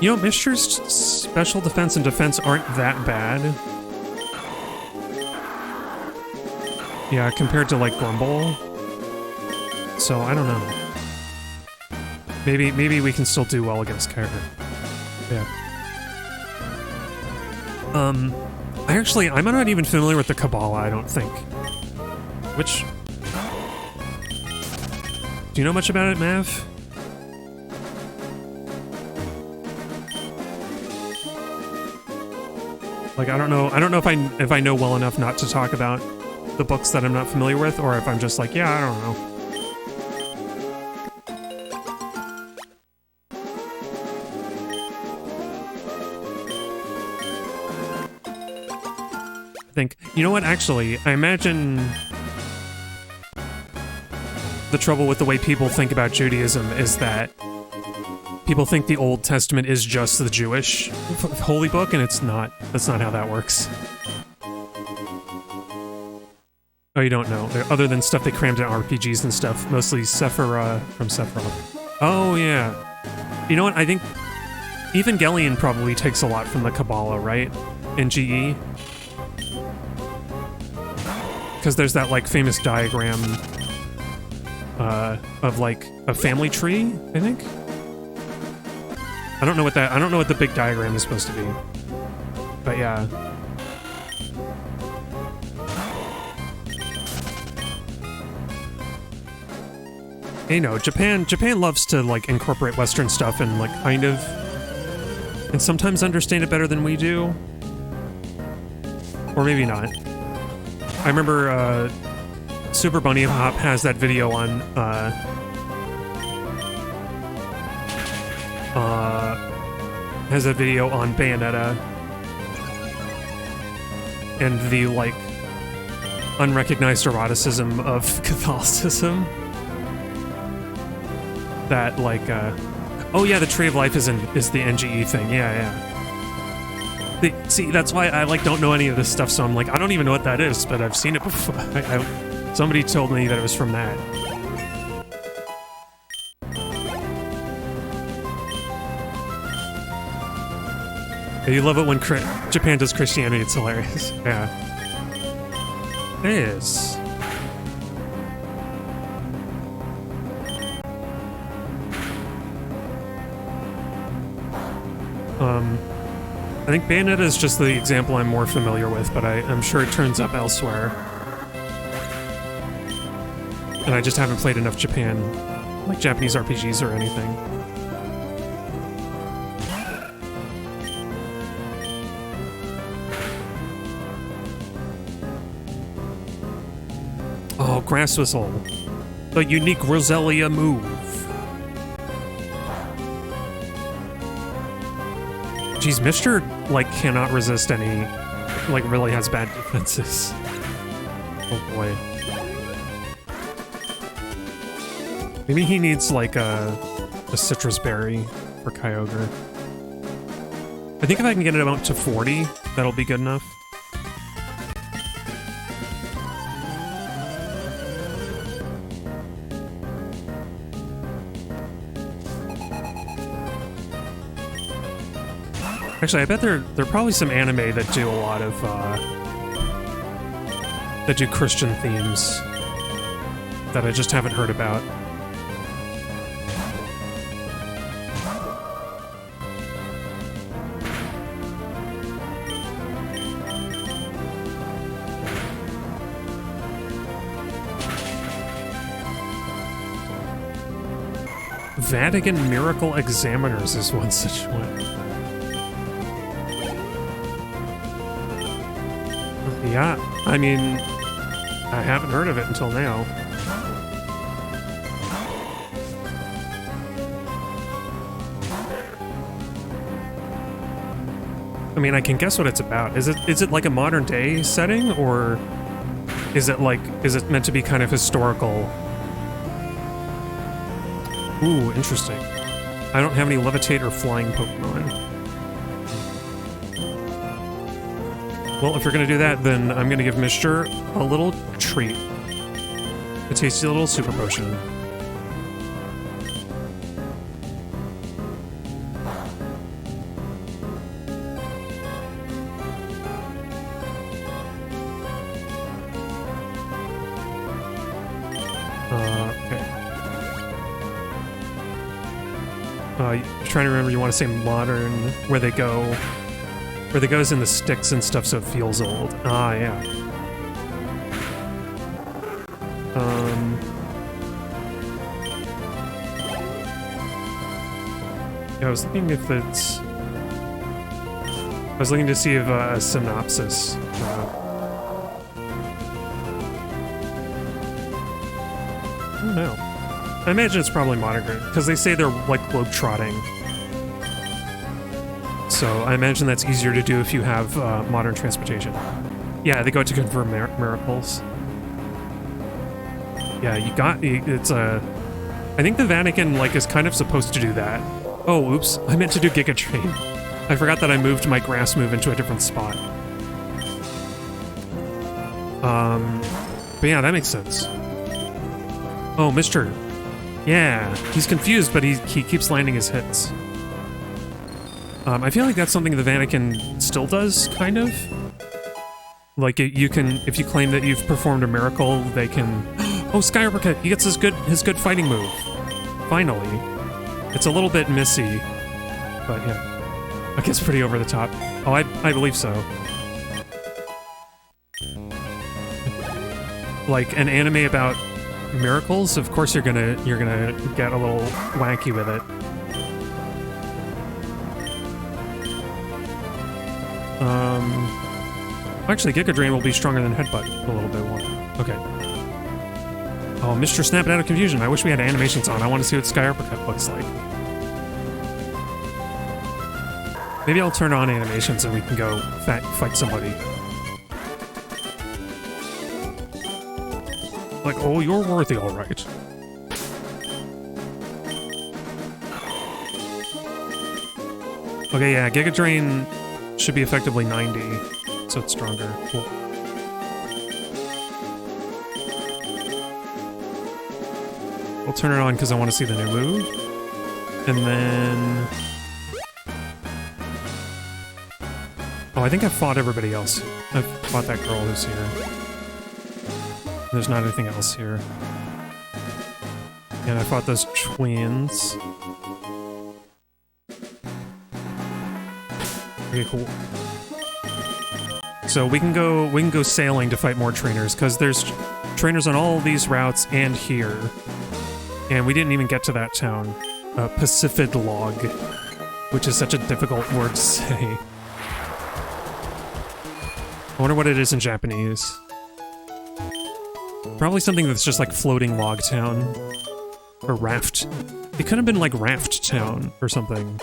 You know, Mishra's special defense and defense aren't that bad. Yeah, compared to, like, Grumble. So, I don't know. Maybe we can still do well against Kyogre. Yeah. I'm not even familiar with the Kabbalah, I don't think. Which... Do you know much about it, Mav? Like, I don't know if I know well enough not to talk about the books that I'm not familiar with, or if I'm just like, yeah, I don't know. I think, you know what, actually, I imagine the trouble with the way people think about Judaism is that people think the Old Testament is just the Jewish holy book, and it's not. That's not how that works. Oh, you don't know. Other than stuff they crammed in RPGs and stuff, mostly Sapphire from Sapphire. Oh, yeah. You know what? I think Evangelion probably takes a lot from the Kabbalah, right? In GE. Because there's that, like, famous diagram of, like, a family tree, I think? I don't know what the big diagram is supposed to be. But yeah. You know, Japan loves to, like, incorporate Western stuff and, like, kind of, and sometimes understand it better than we do. Or maybe not. I remember Super Bunny Hop has that video on Bayonetta and the like unrecognized eroticism of Catholicism. That like oh yeah, the Tree of Life is the NGE thing. Yeah. See, that's why I like don't know any of this stuff, so I'm like, I don't even know what that is, but I've seen it before. Somebody told me that it was from that. You love it when Japan does Christianity, it's hilarious. Yeah. It is. I think Bayonetta is just the example I'm more familiar with, but I'm sure it turns up elsewhere. And I just haven't played enough like Japanese RPGs or anything. Oh, Grass Whistle. The unique Roselia move. Geez, Mr. like cannot resist any, like really has bad defenses. Oh boy. Maybe he needs like a citrus berry for Kyogre. I think if I can get it out to 40, that'll be good enough. Actually, I bet there are probably some anime that do a lot of that do Christian themes that I just haven't heard about. Vatican Miracle Examiners is one such one. Yeah, I mean, I haven't heard of it until now. I mean, I can guess what it's about. Is it like a modern day setting, or is it meant to be kind of historical? Ooh, interesting. I don't have any levitate or flying Pokemon. Well, if you're gonna do that, then I'm gonna give Mr. a little treat. A tasty little super potion. Okay. Trying to remember, you want to say modern, where they go is in the sticks and stuff, so it feels old. Ah, yeah. Yeah, I was looking if it's... I was looking to see if a synopsis... I don't know. I imagine it's probably modern, because they say they're, like, globe-trotting. So I imagine that's easier to do if you have modern transportation. Yeah, they go to confirm miracles. Yeah, it's a... I think the Vatican, like, is kind of supposed to do that. Oh, oops, I meant to do Giga Train. I forgot that I moved my grass move into a different spot. But yeah, that makes sense. Oh, Mr. Yeah, he's confused, but he keeps landing his hits. I feel like that's something the Vatican still does, kind of. Like, you can, if you claim that you've performed a miracle, they can... Oh, Sky Uppercut! He gets his good fighting move. Finally. It's a little bit missy, but yeah. I guess pretty over the top. Oh, I believe so. Like, an anime about miracles, of course you're gonna get a little wacky with it. Actually, Giga Drain will be stronger than Headbutt a little bit more. Okay. Oh, Mr. Snapping Out of Confusion. I wish we had animations on. I want to see what Sky Uppercut looks like. Maybe I'll turn on animations and we can go fight somebody. Like, oh, you're worthy, alright. Okay, yeah, Giga Drain should be effectively 90, so it's stronger. Cool. I'll turn it on because I want to see the new move. And then... Oh, I think I've fought everybody else. I've fought that girl who's here. There's not anything else here. And I fought those twins. Okay, cool. So we can go sailing to fight more trainers, because there's trainers on all these routes and here. And we didn't even get to that town. Pacific-log, which is such a difficult word to say. I wonder what it is in Japanese. Probably something that's just like floating log town. Or raft. It could have been like Raft Town or something.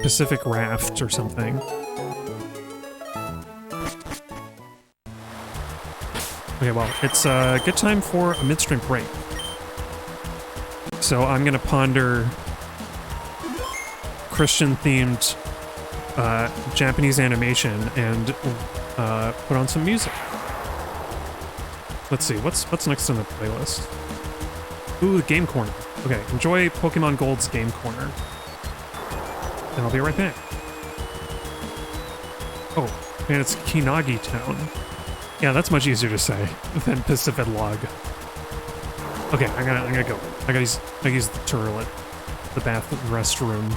Pacific Raft or something. Okay, well, it's a good time for a midstream break. So I'm gonna ponder Christian-themed Japanese animation and put on some music. Let's see, what's next on the playlist? Ooh, Game Corner. Okay, enjoy Pokemon Gold's Game Corner. And I'll be right back. Oh, man, it's Kinagi Town. Yeah, that's much easier to say than Pacific Log. Okay, I'm gonna go. I gotta use the toilet, the bath restroom.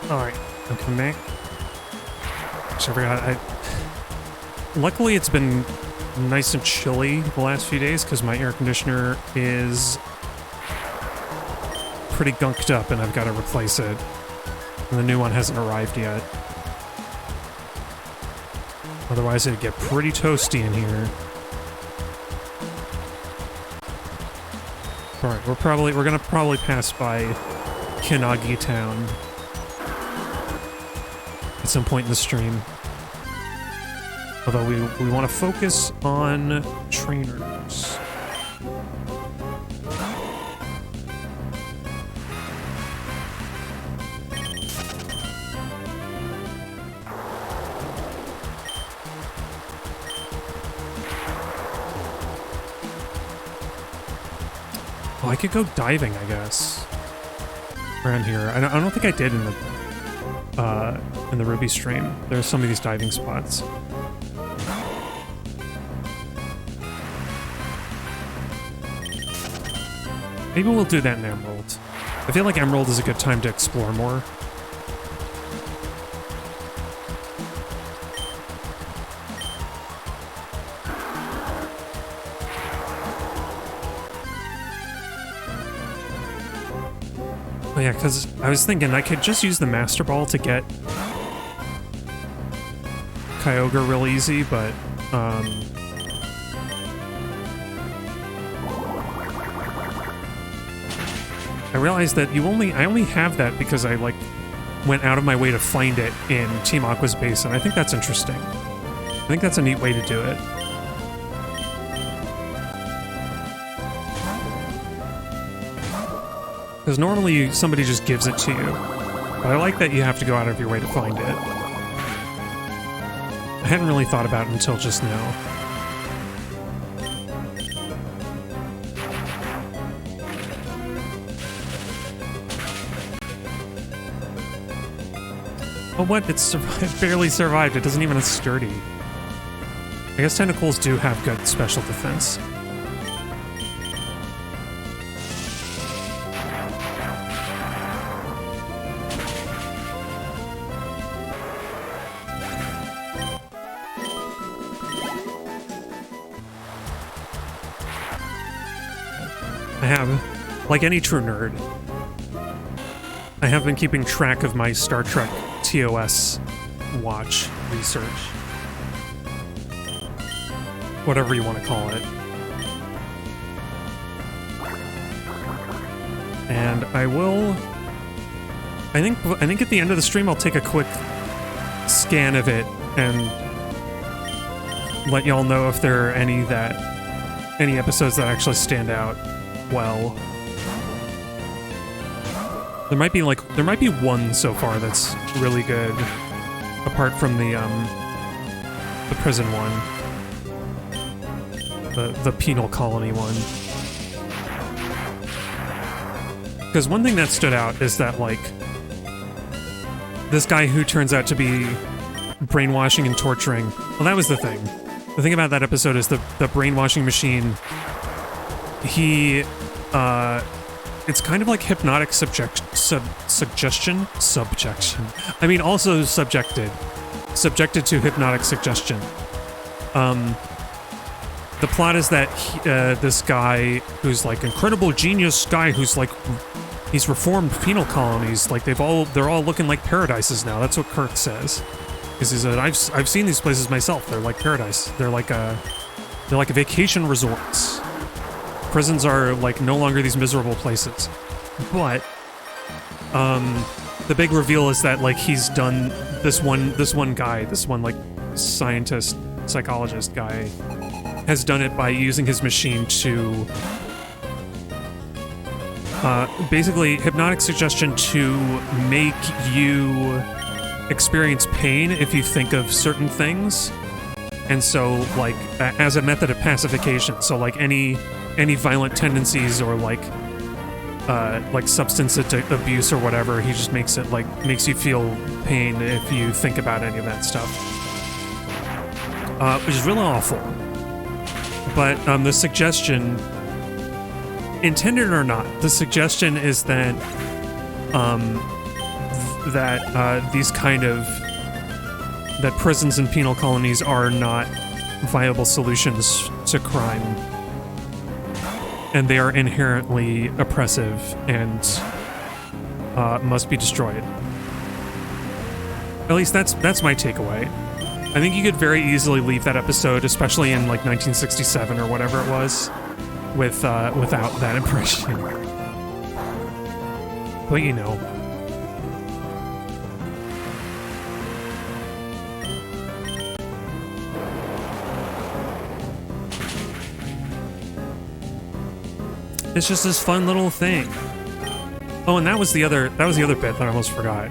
Alright, I'm coming back. So I forgot, luckily it's been nice and chilly the last few days because my air conditioner is pretty gunked up and I've got to replace it. And the new one hasn't arrived yet. Otherwise it'd get pretty toasty in here. Alright, we're gonna probably pass by Kinagi Town at some point in the stream. Although we want to focus on trainers. Oh, I could go diving, I guess. Around here. I don't think I did in the Ruby stream. There's some of these diving spots. Maybe we'll do that in Emerald. I feel like Emerald is a good time to explore more. Oh yeah, because I was thinking I could just use the Master Ball to get Kyogre real easy, but I realized that I only have that because I like went out of my way to find it in Team Aqua's base, and I think that's interesting. I think that's a neat way to do it. Because normally somebody just gives it to you, but I like that you have to go out of your way to find it. I hadn't really thought about it until just now. Oh, what? It barely survived. It doesn't even have sturdy. I guess tentacles do have good special defense. I have, like any true nerd, I have been keeping track of my Star Trek TOS watch research. Whatever you want to call it. And I will... I think at the end of the stream I'll take a quick scan of it and let y'all know if there are any episodes that actually stand out well. There might be one so far that's really good, apart from the prison one, the penal colony one. Because one thing that stood out is that like this guy who turns out to be brainwashing and torturing. Well, that was the thing. The thing about that episode is the brainwashing machine. He it's kind of like hypnotic suggestion. I mean, also subjected to hypnotic suggestion. The plot is that this guy, who's like incredible genius guy, who's like, he's reformed penal colonies. Like they're all looking like paradises now. That's what Kirk says. Because he said, I've seen these places myself. They're like paradise. They're like vacation resorts. Prisons are like no longer these miserable places. But the big reveal is that like he's done this one like scientist, psychologist guy has done it by using his machine to basically hypnotic suggestion to make you experience pain if you think of certain things. And so like as a method of pacification, so like any violent tendencies or like substance abuse or whatever, he just makes you feel pain if you think about any of that stuff, which is really awful. But the suggestion, intended or not, the suggestion is that that these kind of that prisons and penal colonies are not viable solutions to crime, and they are inherently oppressive and must be destroyed. At least that's my takeaway. I think you could very easily leave that episode, especially in like 1967 or whatever it was, without that impression. But you know. It's just this fun little thing. Oh, and that was the other bit that I almost forgot.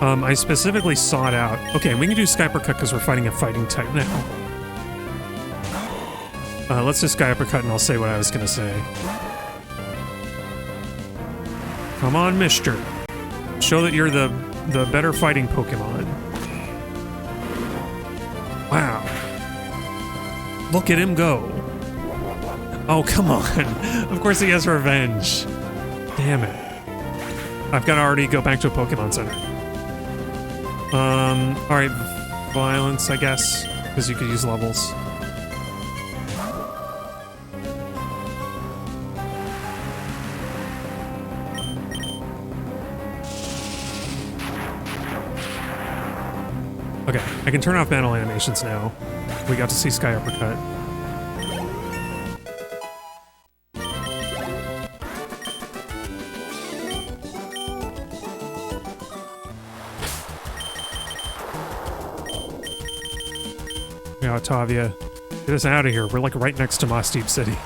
I specifically sought out... Okay, we can do Sky Uppercut because we're fighting a fighting type now. Let's do Sky Uppercut and I'll say what I was gonna say. Come on, mister. Show that you're the better fighting Pokemon. Wow. Look at him go. Oh, come on. Of course he has revenge. Damn it. I've got to already go back to a Pokemon Center. Alright. Violence, I guess. Because you could use levels. Okay, I can turn off battle animations now. We got to see Sky Uppercut. Yeah, Otavia. Get us out of here. We're like right next to Moss Deep City.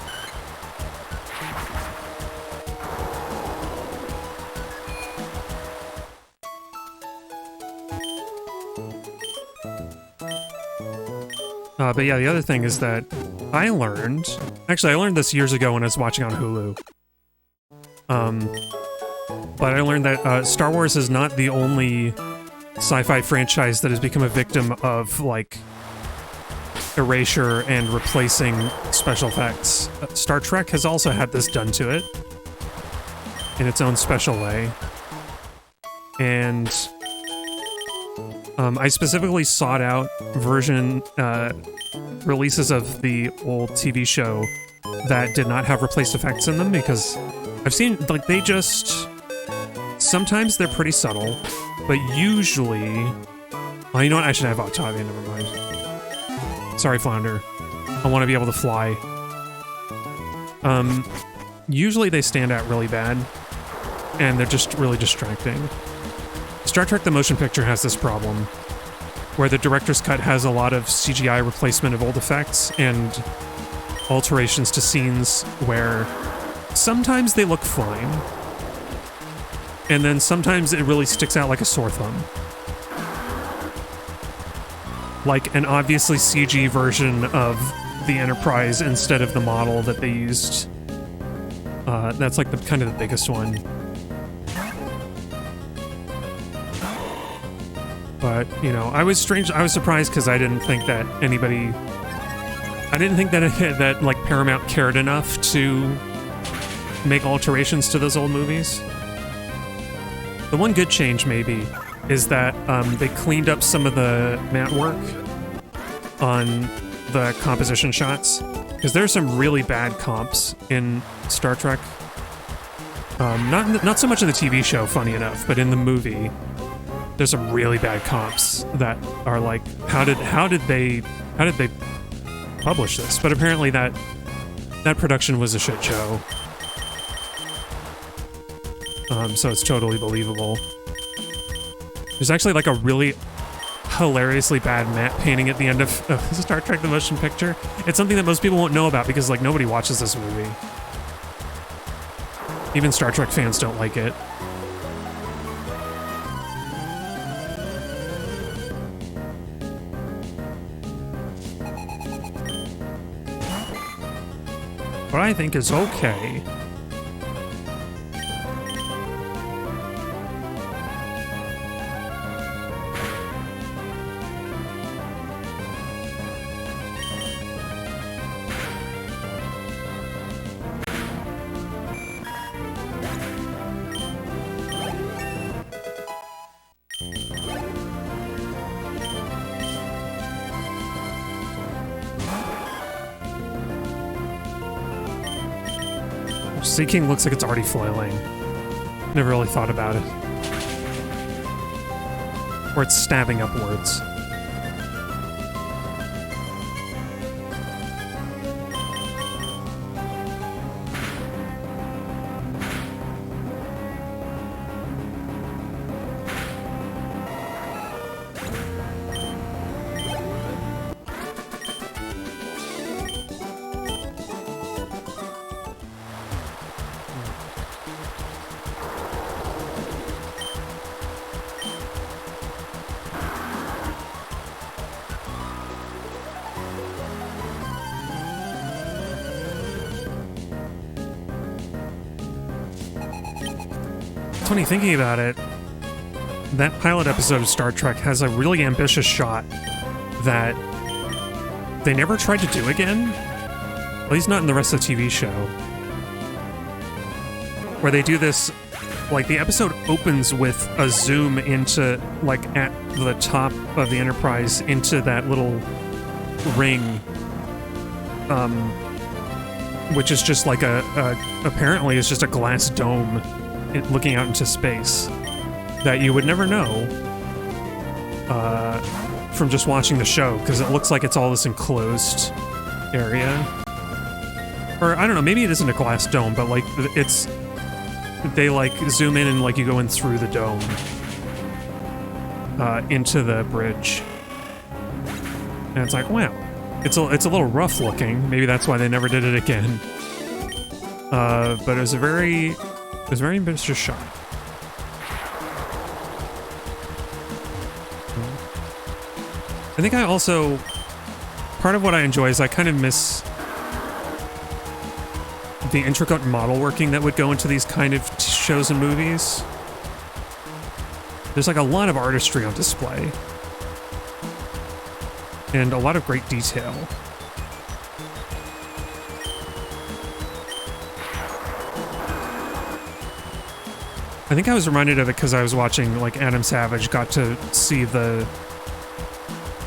But yeah, the other thing is that I learned... Actually, I learned this years ago when I was watching on Hulu. But I learned that Star Wars is not the only sci-fi franchise that has become a victim of, like, erasure and replacing special effects. Star Trek has also had this done to it in its own special way. And I specifically sought out releases of the old TV show that did not have replaced effects in them, because I've seen, like, they just... Sometimes they're pretty subtle, but usually... Well, you know what? I should have Octavia, never mind. Sorry, Flounder. I want to be able to fly. Usually they stand out really bad, and they're just really distracting. Star Trek the Motion Picture has this problem, where the director's cut has a lot of CGI replacement of old effects and alterations to scenes where sometimes they look fine, and then sometimes it really sticks out like a sore thumb. Like an obviously CG version of the Enterprise instead of the model that they used. That's like the kind of the biggest one. But, you know, I was surprised because I didn't think that that like Paramount cared enough to make alterations to those old movies. The one good change, maybe, is that they cleaned up some of the matte work on the composition shots, because there's some really bad comps in Star Trek. Not so much in the TV show, funny enough, but in the movie, there's some really bad comps that are like, how did they publish this? But apparently that production was a shit show. So it's totally believable. There's actually like a really hilariously bad matte painting at the end of Star Trek the Motion Picture. It's something that most people won't know about because, like, nobody watches this movie. Even Star Trek fans don't like it. But I think it's okay. Sea King looks like it's already flailing. Never really thought about it. Or it's stabbing upwards. It's funny thinking about it, that pilot episode of Star Trek has a really ambitious shot that they never tried to do again, at least not in the rest of the TV show, where they do this, like the episode opens with a zoom into, like at the top of the Enterprise into that little ring, which is just like apparently it's just a glass dome looking out into space that you would never know from just watching the show, because it looks like it's all this enclosed area. Or I don't know, maybe it isn't a glass dome, but like it's, they like zoom in and like you go in through the dome into the bridge, and it's like, wow, it's a little rough looking. Maybe that's why they never did it again. But it was a very ambitious shot. I think I also, part of what I enjoy is I kind of miss the intricate model working that would go into these kind of shows and movies. There's like a lot of artistry on display. And a lot of great detail. I think I was reminded of it because I was watching, like, Adam Savage got to see the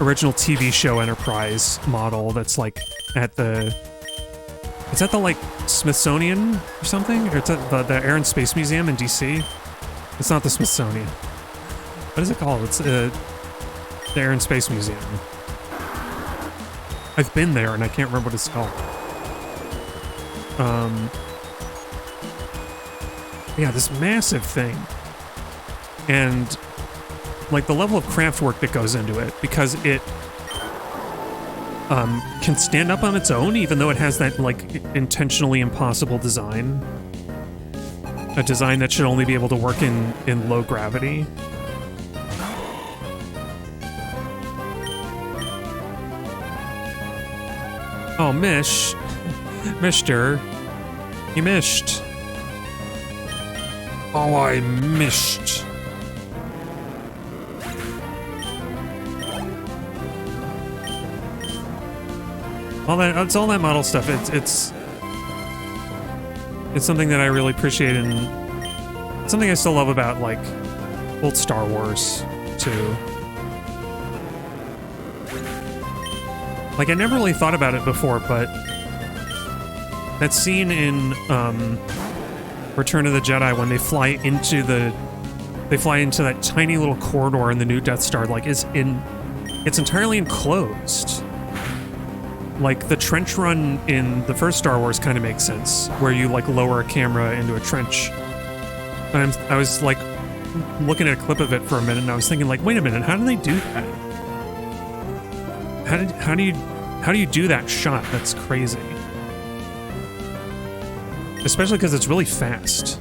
original TV show Enterprise model that's, like, at the... Is that the, like, Smithsonian or something? Or it's at the Air and Space Museum in D.C.? It's not the Smithsonian. What is it called? It's the Air and Space Museum. I've been there and I can't remember what it's called. Yeah, this massive thing. And, like, the level of craft work that goes into it, because it can stand up on its own, even though it has that, like, intentionally impossible design. A design that should only be able to work in low gravity. Oh, Mister. You missed. Oh, I missed. It's all that model stuff. It's something that I really appreciate, and something I still love about, like, old Star Wars too. Like, I never really thought about it before, but that scene in Return of the Jedi when they fly into that tiny little corridor in the new Death Star, like, it's entirely enclosed. Like, the trench run in the first Star Wars kind of makes sense, where you, like, lower a camera into a trench. And I was, like, looking at a clip of it for a minute, and I was thinking, like, wait a minute, how do they do that? How do you do that shot? That's crazy. Especially because it's really fast.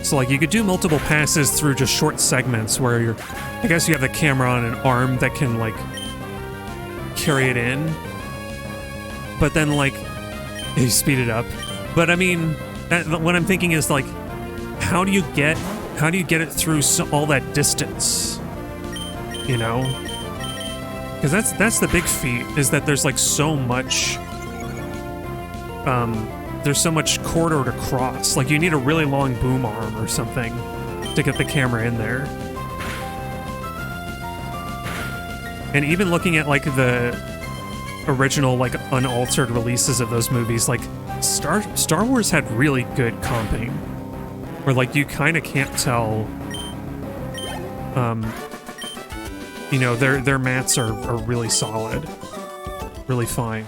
So, like, you could do multiple passes through just short segments where I guess you have the camera on an arm that can, like, carry it in. But then, like, you speed it up. But I mean, what I'm thinking is, like, how do you get it through all that distance? You know? Because that's the big feat, is that there's, like, so much there's so much corridor to cross. Like, you need a really long boom arm or something to get the camera in there. And even looking at like the original like unaltered releases of those movies, like Star Wars had really good comping, where like you kind of can't tell. You know, their mats are really solid, really fine.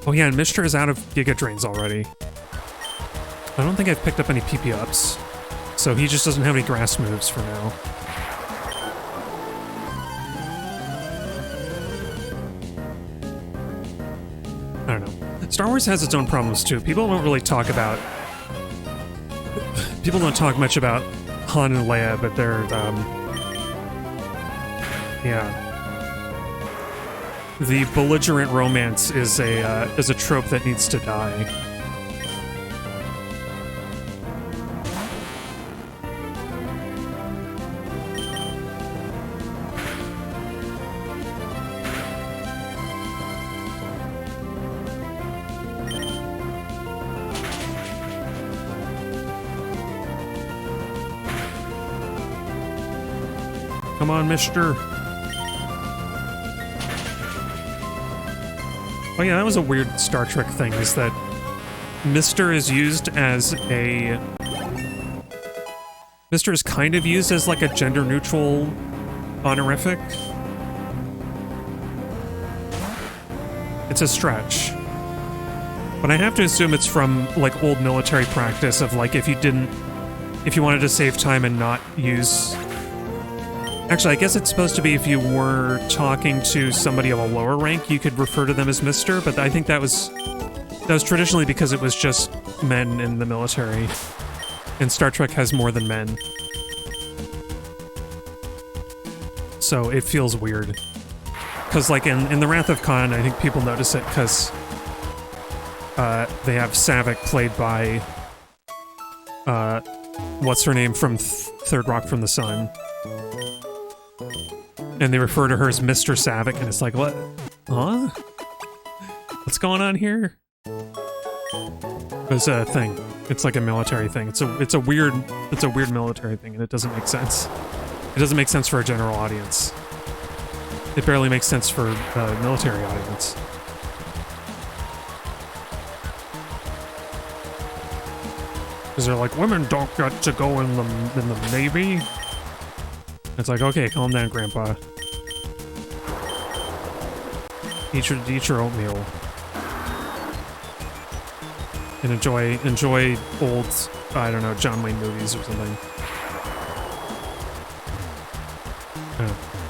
Oh yeah, and Mr. is out of Giga Drains already. I don't think I've picked up any PP ups, so he just doesn't have any grass moves for now. I don't know. Star Wars has its own problems too. People don't really talk about... People don't talk much about Han and Leia, but they're, yeah. The belligerent romance is a trope that needs to die. Come on, mister. Oh yeah, that was a weird Star Trek thing, is that Mr. is used as a... Mr. is kind of used as like a gender-neutral honorific. It's a stretch. But I have to assume it's from like old military practice of like if you wanted to save time and not use... Actually, I guess it's supposed to be if you were talking to somebody of a lower rank, you could refer to them as Mr., but I think that was traditionally because it was just men in the military. And Star Trek has more than men. So it feels weird. Because, like, in The Wrath of Khan, I think people notice it because they have Saavik played by... what's her name from Third Rock from the Sun? And they refer to her as Mr. Saavik, and it's like, what? Huh? What's going on here? It's a thing. It's like a military thing. It's a weird military thing, and it doesn't make sense. It doesn't make sense for a general audience. It barely makes sense for a military audience. Because they're like, women don't get to go in the Navy. It's like, okay, calm down, Grandpa. Eat your oatmeal. And enjoy old, I don't know, John Wayne movies or something.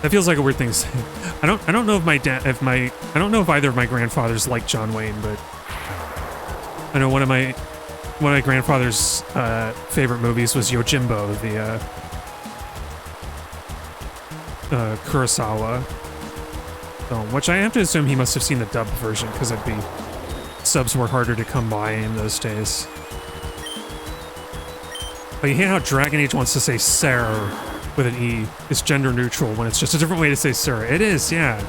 That feels like a weird thing to say. I don't know if I don't know if either of my grandfathers liked John Wayne, but I know one of my grandfather's favorite movies was Yojimbo, the Kurosawa film, which I have to assume he must have seen the dubbed version because subs were harder to come by in those days. But you hear how Dragon Age wants to say Sir with an E is gender neutral when it's just a different way to say Sir. It is, yeah.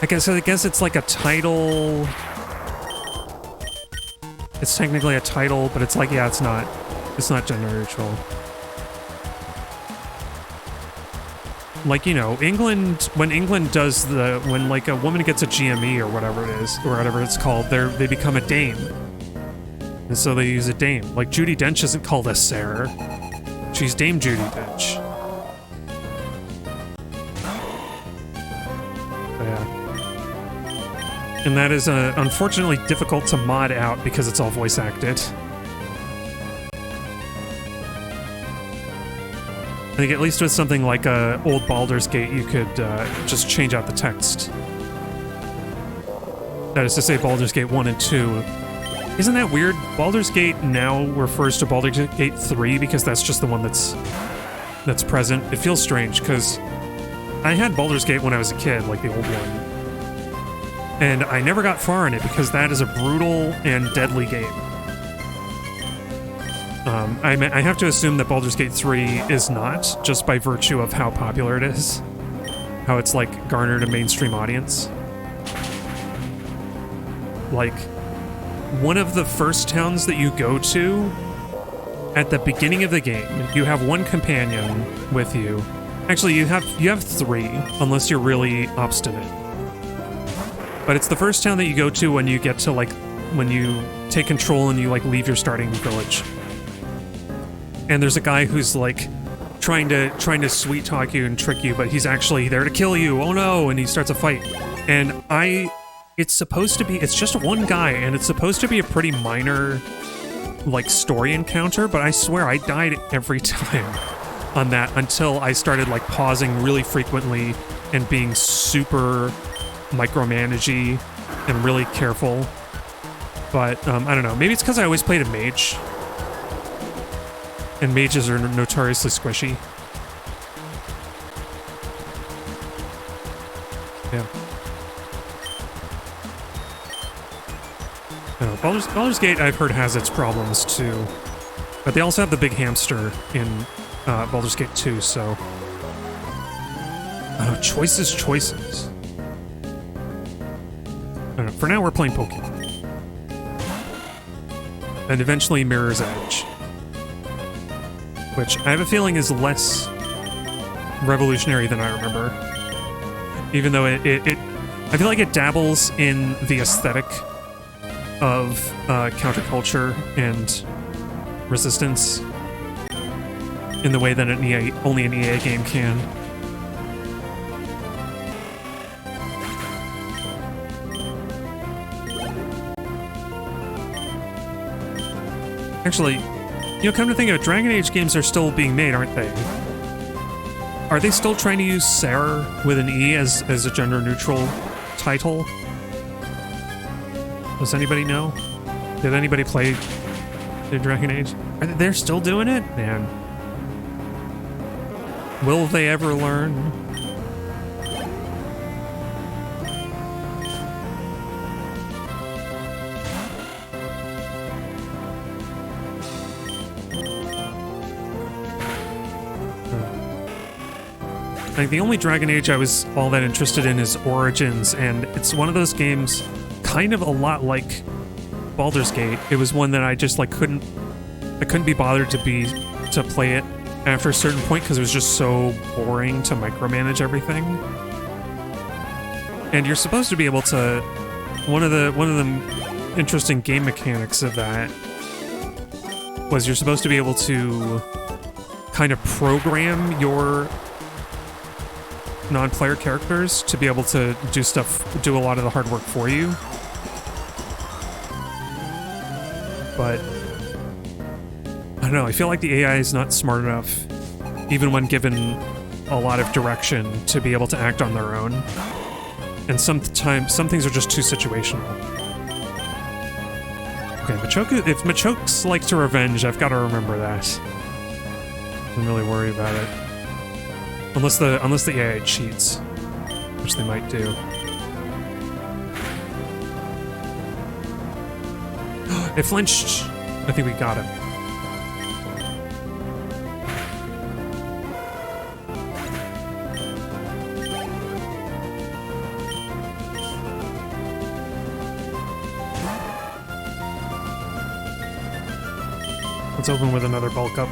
I guess it's like a title. It's technically a title, but it's like, yeah, it's not gender neutral. Like, you know, when England does when like a woman gets a GME or whatever it is, or whatever it's called, they become a dame. And so they use a dame. Like Judi Dench isn't called a Sarah. She's Dame Judi Dench. But yeah. And that is unfortunately difficult to mod out because it's all voice acted. I think at least with something like old Baldur's Gate, you could just change out the text. That is to say, Baldur's Gate 1 and 2. Isn't that weird? Baldur's Gate now refers to Baldur's Gate 3 because that's just the one that's present. It feels strange because I had Baldur's Gate when I was a kid, like the old one. And I never got far in it because that is a brutal and deadly game. I have to assume that Baldur's Gate 3 is not, just by virtue of how popular it is. How it's, like, garnered a mainstream audience. Like, one of the first towns that you go to at the beginning of the game, you have one companion with you. Actually, you have 3, unless you're really obstinate. But it's the first town that you go to when you get to, like, when you take control and you, like, leave your starting village. And there's a guy who's, like, trying to sweet talk you and trick you, but he's actually there to kill you. Oh no! And he starts a fight. And it's supposed to be, it's just one guy, and it's supposed to be a pretty minor, like, story encounter, but I swear I died every time on that until I started, like, pausing really frequently and being super micromanagey and really careful. But, I don't know. Maybe it's because I always played a mage. And mages are notoriously squishy. Yeah. I don't know. Baldur's Gate, I've heard, has its problems, too. But they also have the big hamster in Baldur's Gate 2, so... I don't know, choices. I don't know, for now we're playing Pokemon. And eventually Mirror's Edge. Which I have a feeling is less revolutionary than I remember. Even though I feel like it dabbles in the aesthetic of counterculture and resistance in the way that only an EA game can. Actually, you know, come to think of it, Dragon Age games are still being made, aren't they? Are they still trying to use Sarah with an E as a gender-neutral title? Does anybody know? Did anybody play the Dragon Age? They're still doing it? Man. Will they ever learn? Like, the only Dragon Age I was all that interested in is Origins, and it's one of those games kind of a lot like Baldur's Gate. It was one that I just, like, couldn't be bothered to play it after a certain point because it was just so boring to micromanage everything. And you're supposed to be able to... One of the interesting game mechanics of that was you're supposed to be able to kind of program your non-player characters to be able to do a lot of the hard work for you. But I don't know, I feel like the AI is not smart enough, even when given a lot of direction, to be able to act on their own. And sometimes some things are just too situational. Okay, Machoke, if Machokes like to revenge, I've got to remember that. I'm really worried about it. Unless the AI cheats, which they might do. It flinched. I think we got him. Let's open with another bulk up.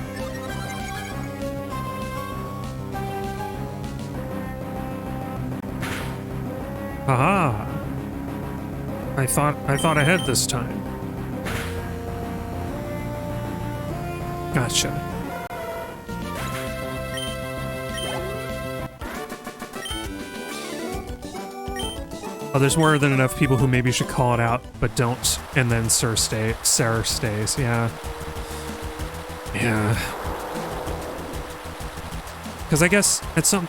Haha! I thought ahead this time. Gotcha. Oh, there's more than enough people who maybe should call it out, but don't, and then Sarah stays, yeah. Yeah. Because I guess at some...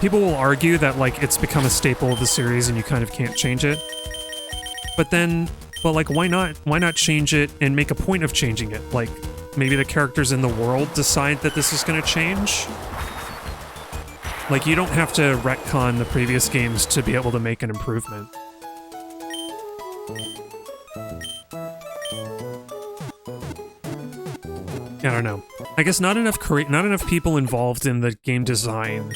people will argue that, like, it's become a staple of the series and you kind of can't change it. But like, why not change it and make a point of changing it? Like, maybe the characters in the world decide that this is going to change? Like, you don't have to retcon the previous games to be able to make an improvement. I don't know. I guess not enough people involved in the game design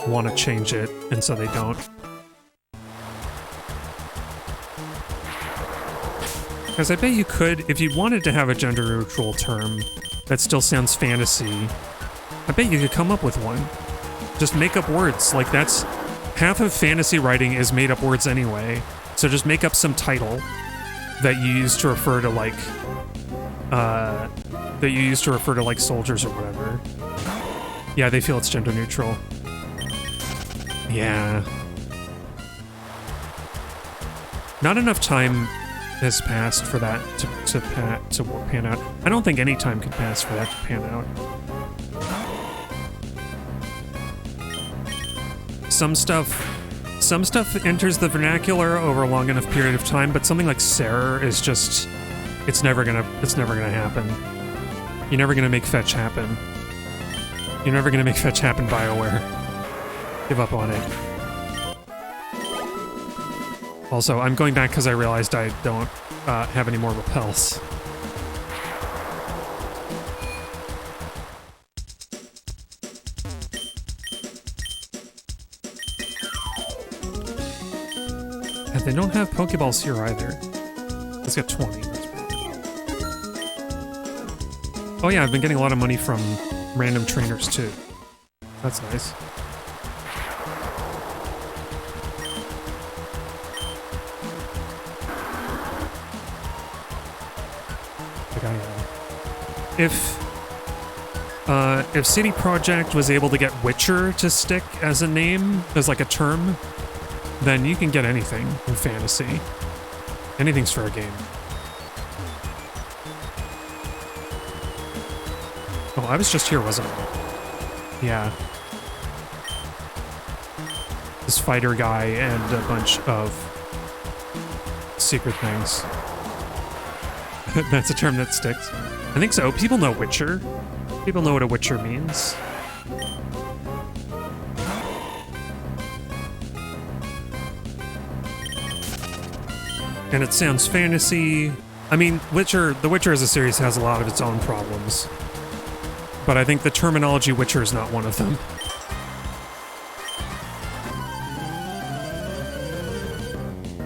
want to change it, and so they don't. Because I bet you could, if you wanted to have a gender-neutral term that still sounds fantasy, I bet you could come up with one. Just make up words. Like, that's... half of fantasy writing is made up words anyway. So just make up some title that you use to refer to, like... soldiers or whatever. Yeah, they feel it's gender-neutral. Yeah. Not enough time has passed for that to pan out. I don't think any time could pass for that to pan out. Some stuff enters the vernacular over a long enough period of time, but something like Sarah is just, it's never gonna happen. You're never gonna make fetch happen. You're never gonna make fetch happen, BioWare. Give up on it. Also, I'm going back because I realized I don't have any more repels. And they don't have Pokeballs here either. It's got 20. Oh yeah, I've been getting a lot of money from random trainers too. That's nice. If CD Projekt was able to get Witcher to stick as a name, as like a term, then you can get anything in fantasy. Anything's fair game. Oh, I was just here, wasn't I? Yeah. This fighter guy and a bunch of secret things. That's a term that sticks. I think so. People know Witcher. People know what a Witcher means. And it sounds fantasy. I mean, The Witcher as a series has a lot of its own problems. But I think the terminology Witcher is not one of them.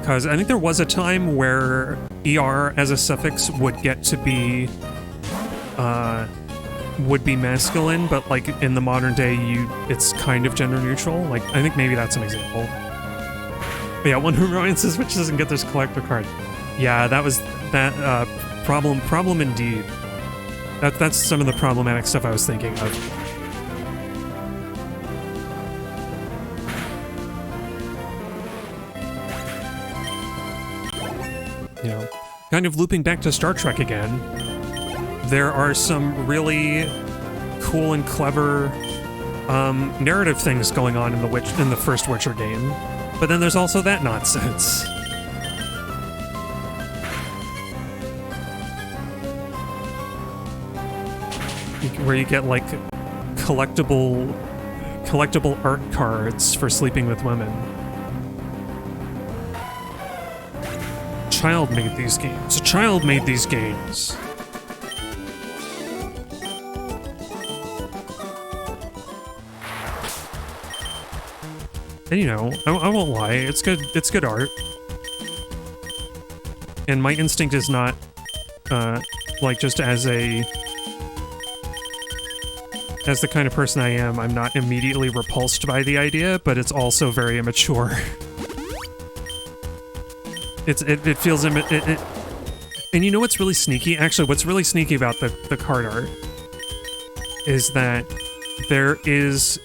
Because I think there was a time where ER as a suffix would get to be, would be masculine, but like in the modern day, it's kind of gender neutral. Like, I think maybe that's an example. But yeah, one who romances which doesn't get this collector card. Yeah, that was that problem indeed. That's some of the problematic stuff I was thinking of. You know, kind of looping back to Star Trek again, there are some really cool and clever narrative things going on in the first Witcher game, but then there's also that nonsense. Where you get like collectible art cards for sleeping with women. A child made these games. A child made these games. And you know, I won't lie, it's good art. And my instinct is not like just as the kind of person I am, I'm not immediately repulsed by the idea, but it's also very immature. It feels and you know what's really sneaky? Actually, what's really sneaky about the card art is that there's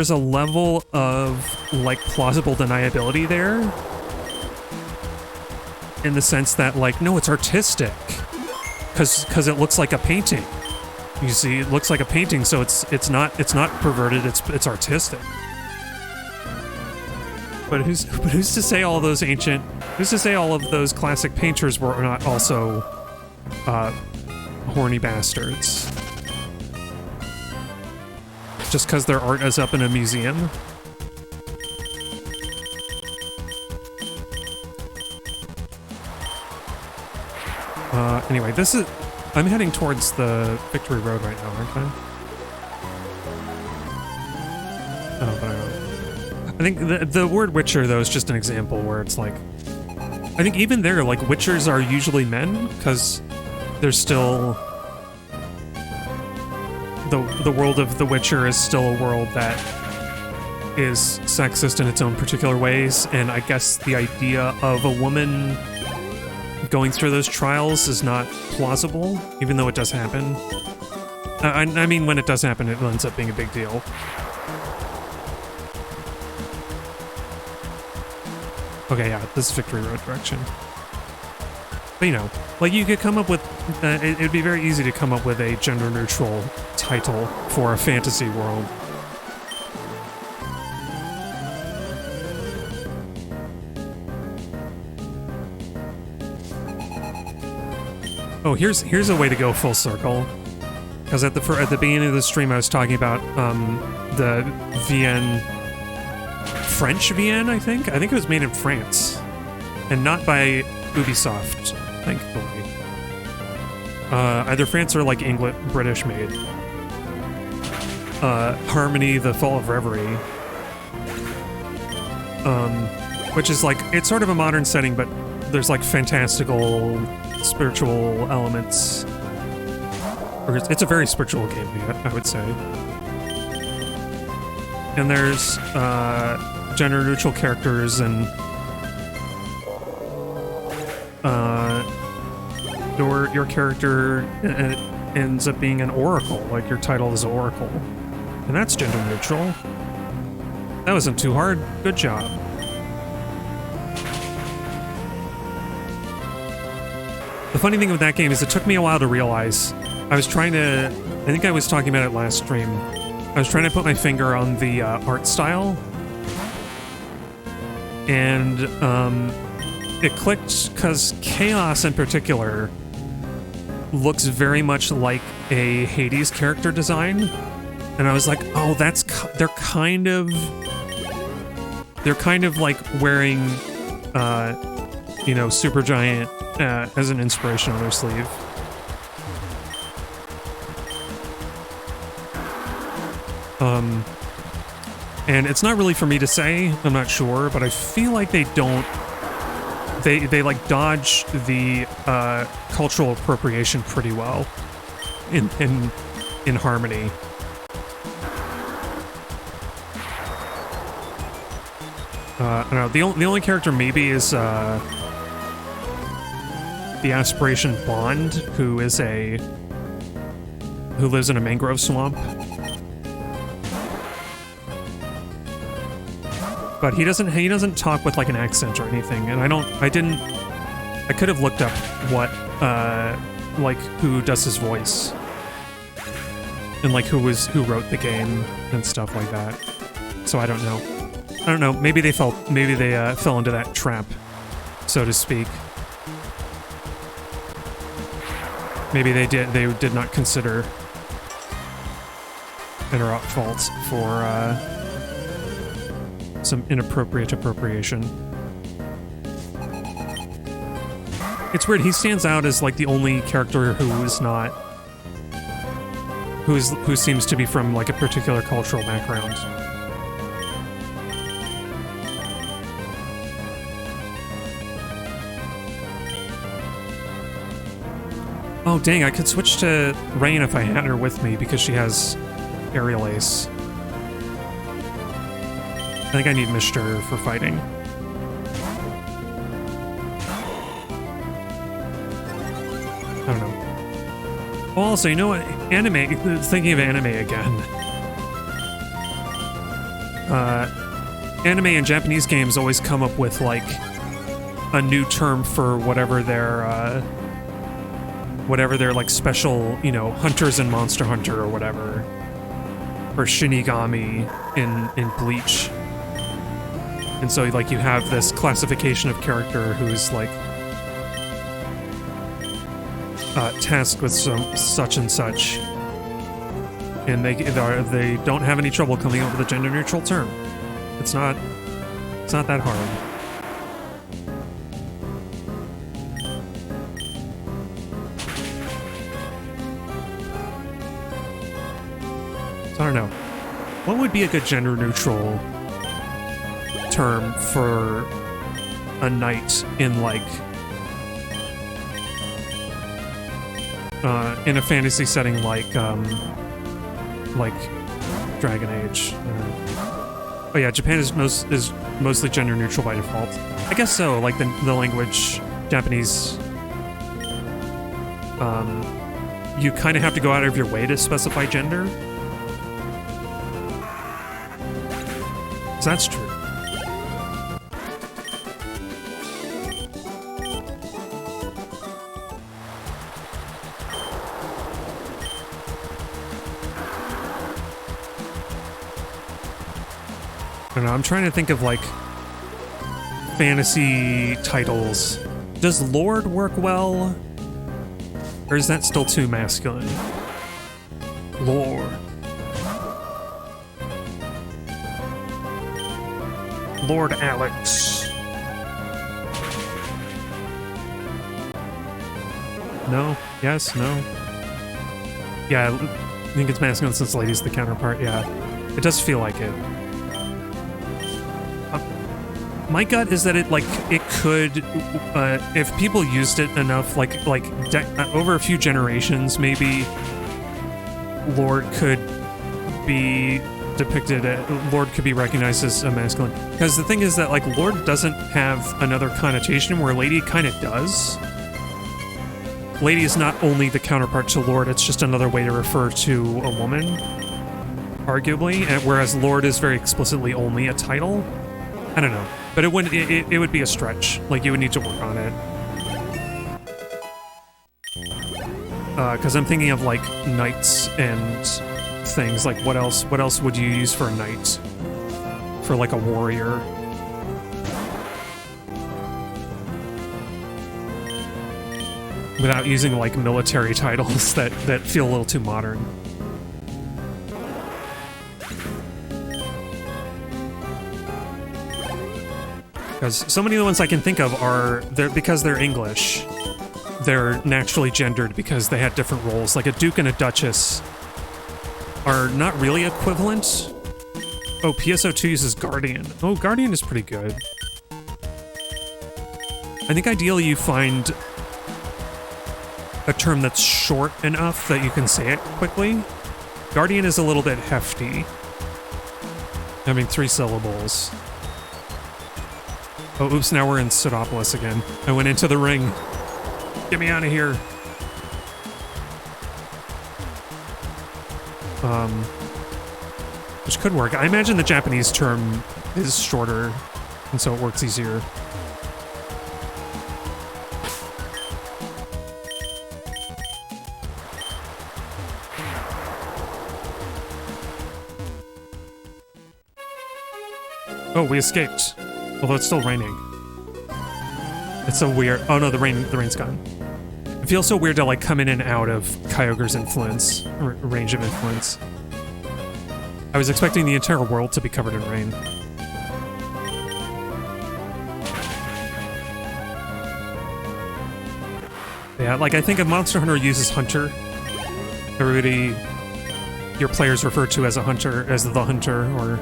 a level of like plausible deniability there, in the sense that like, no, it's artistic, because it looks like a painting. You see, it looks like a painting, so it's not perverted. It's artistic. But who's to say all those ancient? Who's to say all of those classic painters were not also horny bastards? Just because their art is up in a museum? Anyway, this is. I'm heading towards the Victory Road right now, aren't I? Oh, but I think the word Witcher, though, is just an example where it's like... I think even there, like, Witchers are usually men, because there's still... The world of The Witcher is still a world that is sexist in its own particular ways, and I guess the idea of a woman going through those trials is not plausible, even though it does happen. I mean, when it does happen, it ends up being a big deal. Okay, yeah, this is Victory Road direction. But, you know, like, you could come up with... it'd be very easy to come up with a gender-neutral title for a fantasy world. Oh, here's a way to go full circle. Because at the beginning of the stream, I was talking about the Vienne... French Vienne, I think? I think it was made in France. And not by Ubisoft, thankfully. Either France or, like, British made. Harmony, The Fall of Reverie. Which is, like, it's sort of a modern setting, but there's, like, fantastical, spiritual elements. Or it's a very spiritual game, I would say. And there's, gender-neutral characters, and your character ends up being an oracle, like your title is oracle, and that's gender-neutral. That wasn't too hard. Good job. The funny thing with that game is it took me a while to realize. I think I was talking about it last stream. I was trying to put my finger on the art style, and it clicked because Chaos in particular looks very much like a Hades character design, and I was like, oh, they're kind of like wearing you know, Supergiant as an inspiration on their sleeve. And it's not really for me to say, I'm not sure, but I feel like they don't... They like, dodge the cultural appropriation pretty well in Harmony. I don't know, the only character maybe is the Aspiration Bond, who lives in a mangrove swamp. But he doesn't talk with like an accent or anything, and I could have looked up what like who does his voice and like who wrote the game and stuff like that. So I don't know. Maybe they fell into that trap, so to speak. Maybe they did not consider Interop fault for some inappropriate appropriation. It's weird, he stands out as like the only character who seems to be from like a particular cultural background. Oh dang, I could switch to Rain if I had her with me because she has Aerial Ace. I think I need Mr. for fighting. I don't know. Well, also, you know what? Anime, thinking of anime again. Anime and Japanese games always come up with, like, a new term for whatever their like, special, you know, hunters in Monster Hunter or whatever. Or Shinigami in Bleach. And so, like, you have this classification of character who's, like, tasked with some such and such. And they don't have any trouble coming up with a gender-neutral term. It's not that hard. So I don't know. What would be a good gender-neutral term for a knight in like in a fantasy setting like Dragon Age. Oh yeah, Japan is mostly gender neutral by default. I guess so. Like the language Japanese, you kind of have to go out of your way to specify gender. So that's true. I don't know, I'm trying to think of like fantasy titles. Does Lord work well? Or is that still too masculine? Lord. Lord Alex. No? Yes? No? Yeah, I think it's masculine since lady's the counterpart, yeah. It does feel like it. My gut is that it could, if people used it enough, over a few generations, maybe Lord could be depicted, Lord could be recognized as a masculine. Because the thing is that, like, Lord doesn't have another connotation where Lady kind of does. Lady is not only the counterpart to Lord, it's just another way to refer to a woman, arguably, whereas Lord is very explicitly only a title. I don't know. But it would be a stretch. Like, you would need to work on it. Because I'm thinking of, like, knights and things. Like, what else would you use for a knight? For, like, a warrior? Without using, like, military titles that feel a little too modern. Because so many of the ones I can think of because they're English, they're naturally gendered because they had different roles. Like a duke and a duchess are not really equivalent. Oh, PSO2 uses Guardian. Oh, Guardian is pretty good. I think ideally you find a term that's short enough that you can say it quickly. Guardian is a little bit hefty, having 3 syllables. Oh, oops, now we're in Pseudopolis again. I went into the ring. Get me out of here. Which could work. I imagine the Japanese term is shorter, and so it works easier. Oh, we escaped. Although it's still raining. It's so weird. Oh no, the rain's gone. It feels so weird to like come in and out of Kyogre's influence, range of influence. I was expecting the entire world to be covered in rain. Yeah, like I think if Monster Hunter uses Hunter, everybody, your players refer to as a hunter, as the hunter, or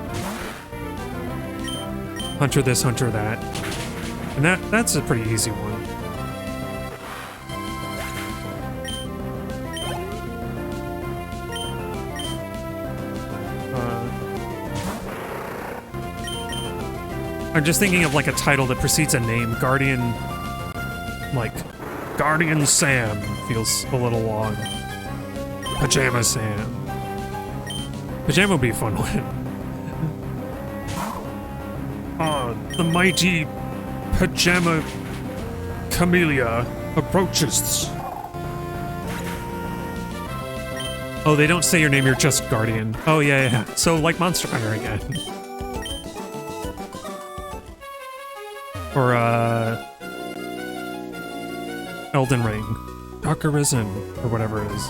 hunter this, hunter that. And that's a pretty easy one. I'm just thinking of like a title that precedes a name. Guardian, like Guardian Sam feels a little long. Pajama Sam. Pajama would be a fun one. The mighty Pajama Camellia approaches. Oh, they don't say your name, you're just Guardian. Oh, yeah. So, like Monster Hunter again. Or, Elden Ring. Dark Arisen, or whatever it is.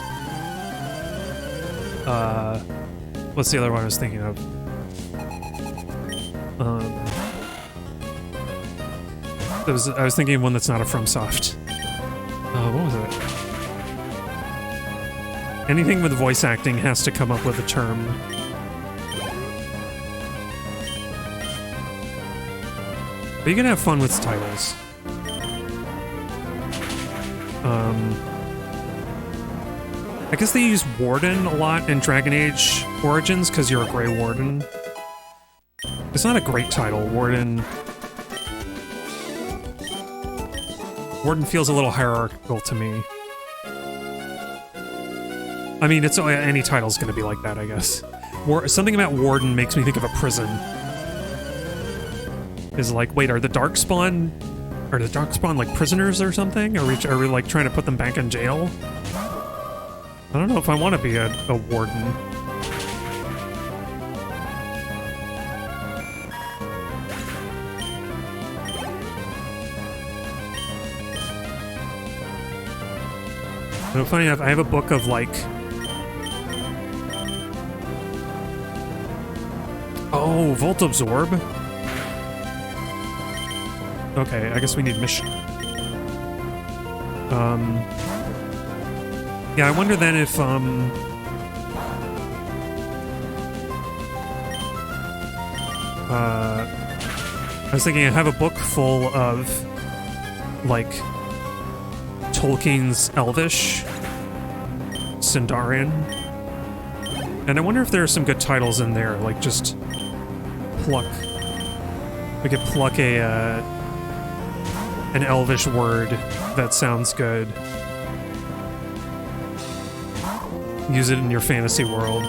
What's the other one I was thinking of? I was thinking of one that's not a FromSoft. What was it? Anything with voice acting has to come up with a term. But you can have fun with titles. I guess they use Warden a lot in Dragon Age Origins because you're a Grey Warden. It's not a great title, Warden. Warden feels a little hierarchical to me. I mean, it's any title's gonna be like that, I guess. Something about Warden makes me think of a prison. Is like, wait, are the Darkspawn like prisoners or something? Are we like trying to put them back in jail? I don't know if I want to be a warden. Funny enough, I have a book of like... Oh, Volt Absorb? Okay, I guess we need mission. Yeah, I wonder then if, I was thinking I have a book full of, like, Tolkien's Elvish, Sindarian, and I wonder if there are some good titles in there, like just pluck. We could pluck an Elvish word that sounds good. Use it in your fantasy world,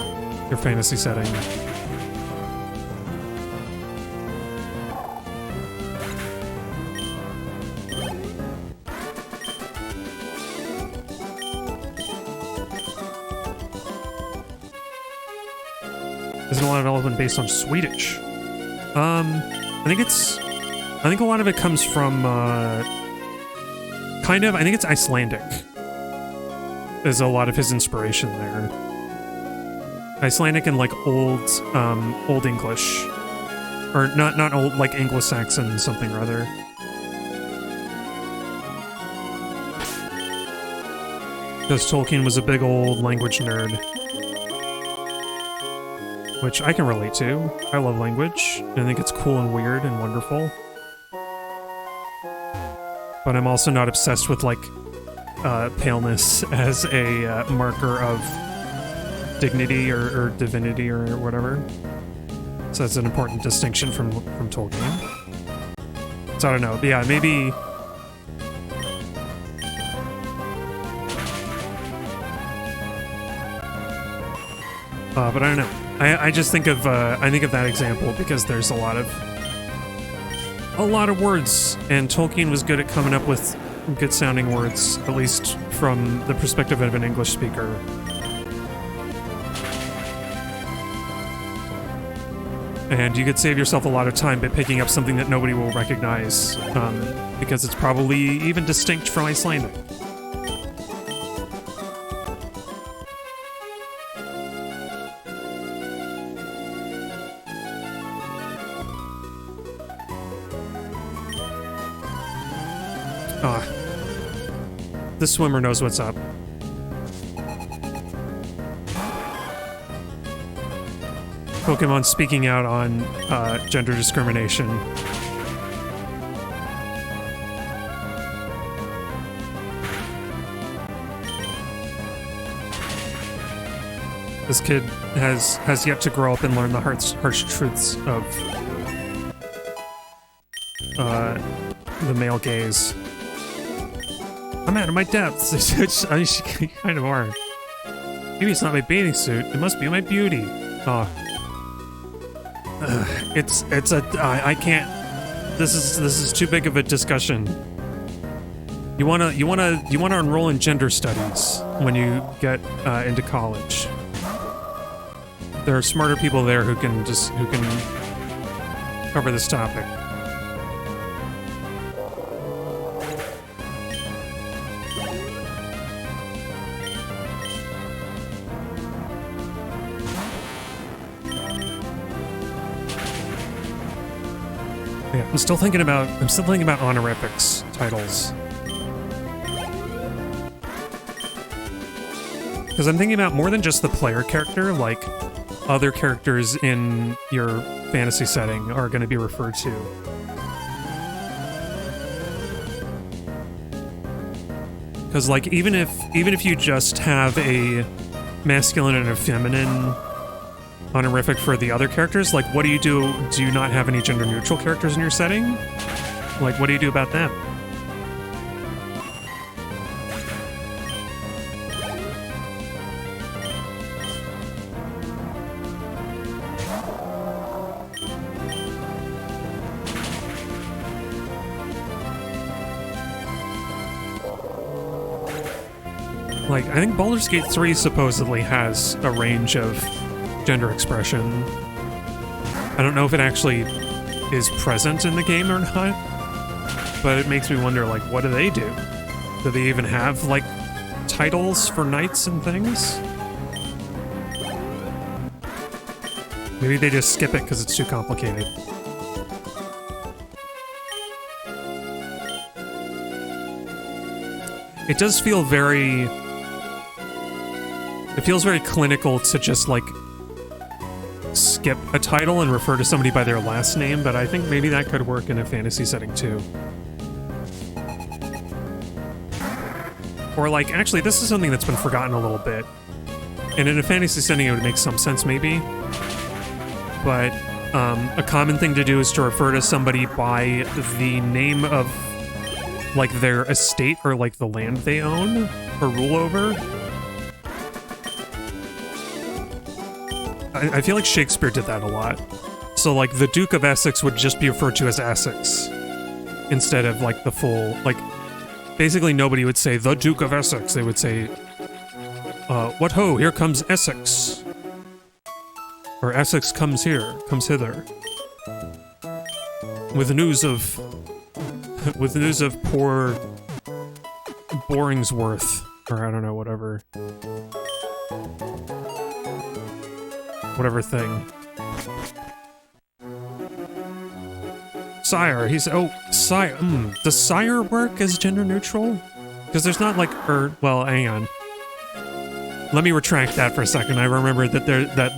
your fantasy setting. Isn't a lot of development based on Swedish? I think a lot of it comes from, I think it's Icelandic. There's a lot of his inspiration there. Icelandic and like old English. Or not old, like Anglo-Saxon something or other. Because Tolkien was a big old language nerd. Which I can relate to. I love language. I think it's cool and weird and wonderful. But I'm also not obsessed with like paleness as a marker of dignity or divinity or whatever. So that's an important distinction from Tolkien. So I don't know. But yeah, maybe... but I don't know. I just think of that example because there's a lot of words, and Tolkien was good at coming up with good sounding words, at least from the perspective of an English speaker. And you could save yourself a lot of time by picking up something that nobody will recognize, because it's probably even distinct from Icelandic. The swimmer knows what's up. Pokemon speaking out on gender discrimination. This kid has yet to grow up and learn the harsh truths of the male gaze. I'm out of my depths. I mean, you kind of are. Maybe it's not my bathing suit. It must be my beauty. Oh. I can't. This is too big of a discussion. You wanna enroll in gender studies when you get into college. There are smarter people there who can cover this topic. Yeah, I'm still thinking about honorifics titles. Because I'm thinking about more than just the player character, like other characters in your fantasy setting are going to be referred to. Because like even if you just have a masculine and a feminine honorific for the other characters, like what do you do? Do you not have any gender neutral characters in your setting? Like what do you do about them? Like, I think Baldur's Gate 3 supposedly has a range of gender expression. I don't know if it actually is present in the game or not, but it makes me wonder, like, what do they do? Do they even have, like, titles for knights and things? Maybe they just skip it because it's too complicated. It does feel very... It feels very clinical to just, like, skip a title and refer to somebody by their last name, but I think maybe that could work in a fantasy setting, too. Or, like, actually, this is something that's been forgotten a little bit. And in a fantasy setting, it would make some sense, maybe. But, a common thing to do is to refer to somebody by the name of, like, their estate or, like, the land they own or rule over. I feel like Shakespeare did that a lot. So, like, the Duke of Essex would just be referred to as Essex instead of, like, the full, like, basically nobody would say the Duke of Essex. They would say, what ho, here comes Essex. Or Essex comes here, comes hither. With news of poor Boringsworth, or I don't know, whatever thing. Sire, he's, oh, sire, does sire work as gender neutral? Because there's not like, well, hang on. Let me retract that for a second. I remember that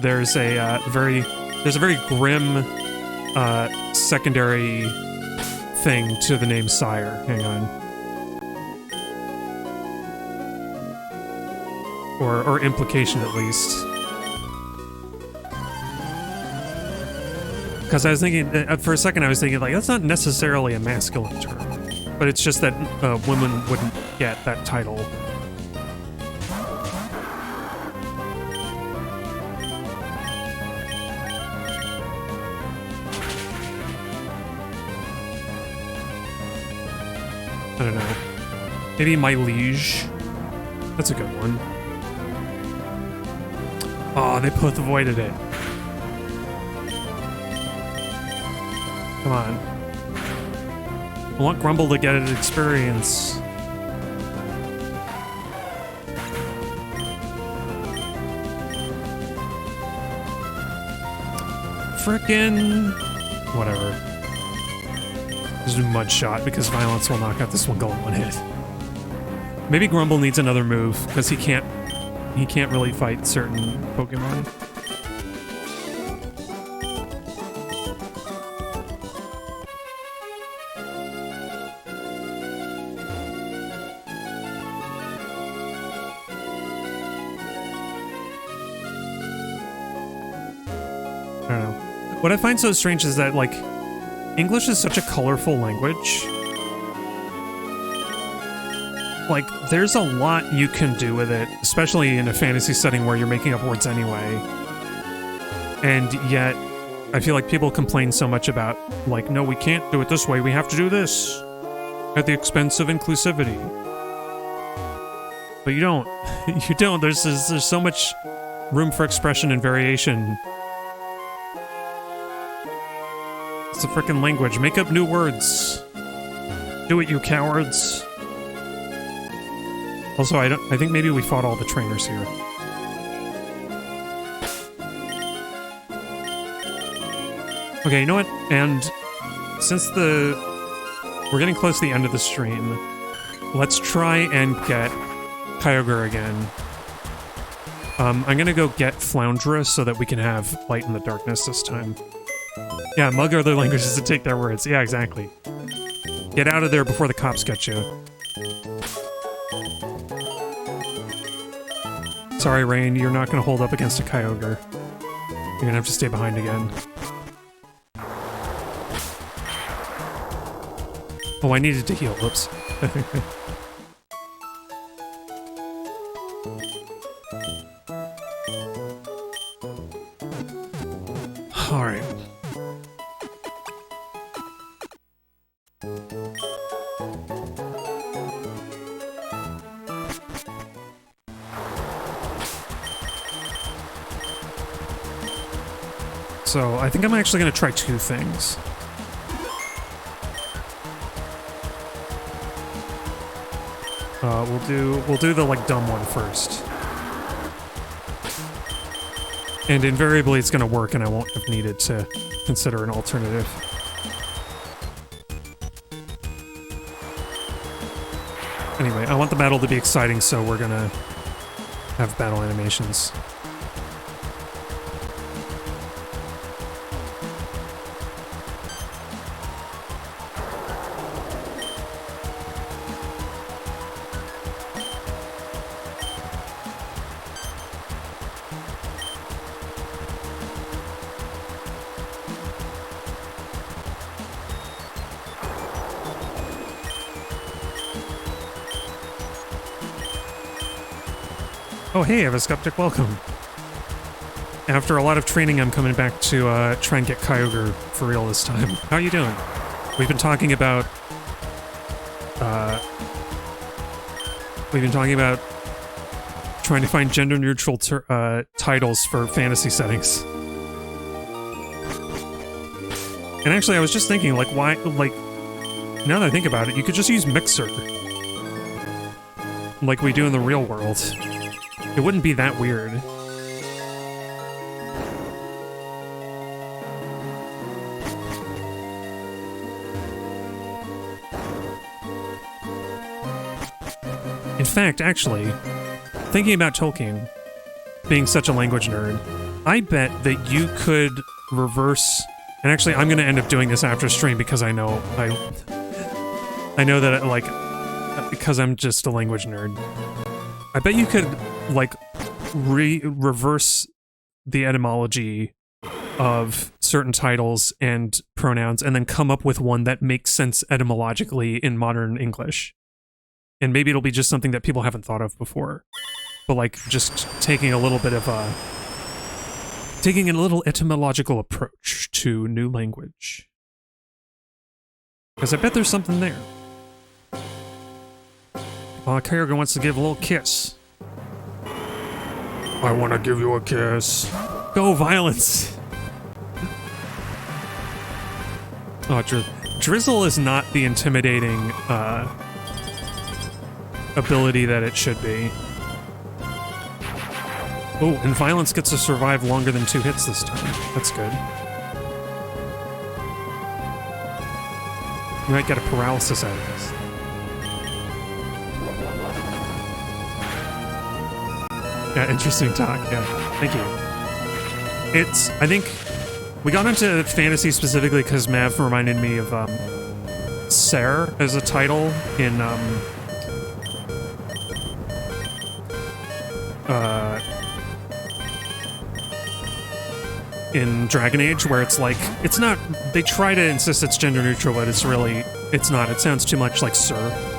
there's a very grim, secondary thing to the name sire. Hang on. Or implication at least. Because I was thinking, for a second I was thinking, like, that's not necessarily a masculine term. But it's just that women wouldn't get that title. I don't know. Maybe my liege. That's a good one. Oh, they both avoided it. Come on. I want Grumble to get an experience. Frickin'... whatever. Just do Mud Shot, because Violence will knock out this one goal in one hit. Maybe Grumble needs another move, because he can't really fight certain Pokemon. I don't know. What I find so strange is that, like, English is such a colorful language. Like, there's a lot you can do with it, especially in a fantasy setting where you're making up words anyway. And yet, I feel like people complain so much about, like, no, we can't do it this way, we have to do this, at the expense of inclusivity. But you don't. You don't. There's so much room for expression and variation. It's a frickin' language. Make up new words. Do it, you cowards. Also, I think maybe we fought all the trainers here. Okay, you know what? And since we're getting close to the end of the stream, let's try and get Kyogre again. I'm gonna go get Floundra so that we can have Light in the Darkness this time. Yeah, mug other languages to take their words. Yeah, exactly. Get out of there before the cops get you. Sorry, Rain, you're not gonna hold up against a Kyogre. You're gonna have to stay behind again. Oh, I needed to heal. Whoops. Alright. So, I think I'm actually going to try two things. We'll do the, like, dumb one first. And invariably it's going to work and I won't have needed to consider an alternative. Anyway, I want the battle to be exciting, so we're going to have battle animations. Oh hey, I have a skeptic welcome. After a lot of training, I'm coming back to try and get Kyogre for real this time. How you doing? We've been talking about trying to find gender-neutral titles for fantasy settings. And actually, I was just thinking, like, why, like, now that I think about it, you could just use Mixer. Like we do in the real world. It wouldn't be that weird. In fact, actually, thinking about Tolkien being such a language nerd, I bet that you could reverse... And actually, I'm going to end up doing this after stream because I know that, like, because I'm just a language nerd. I bet you could, like, reverse the etymology of certain titles and pronouns and then come up with one that makes sense etymologically in modern English. And maybe it'll be just something that people haven't thought of before. But, like, just taking a little bit of a... taking a little etymological approach to new language. Because I bet there's something there. Kyogre wants to give a little kiss. I want to give you a kiss. Go, violence! Oh, Drizzle is not the intimidating ability that it should be. Oh, and Violence gets to survive longer than 2 hits this time. That's good. You might get a paralysis out of this. Yeah, interesting talk, yeah. Thank you. It's, I think, we got into fantasy specifically because Mav reminded me of, Ser as a title in Dragon Age, where it's like, it's not, they try to insist it's gender neutral, but it's really, it's not. It sounds too much like Sir.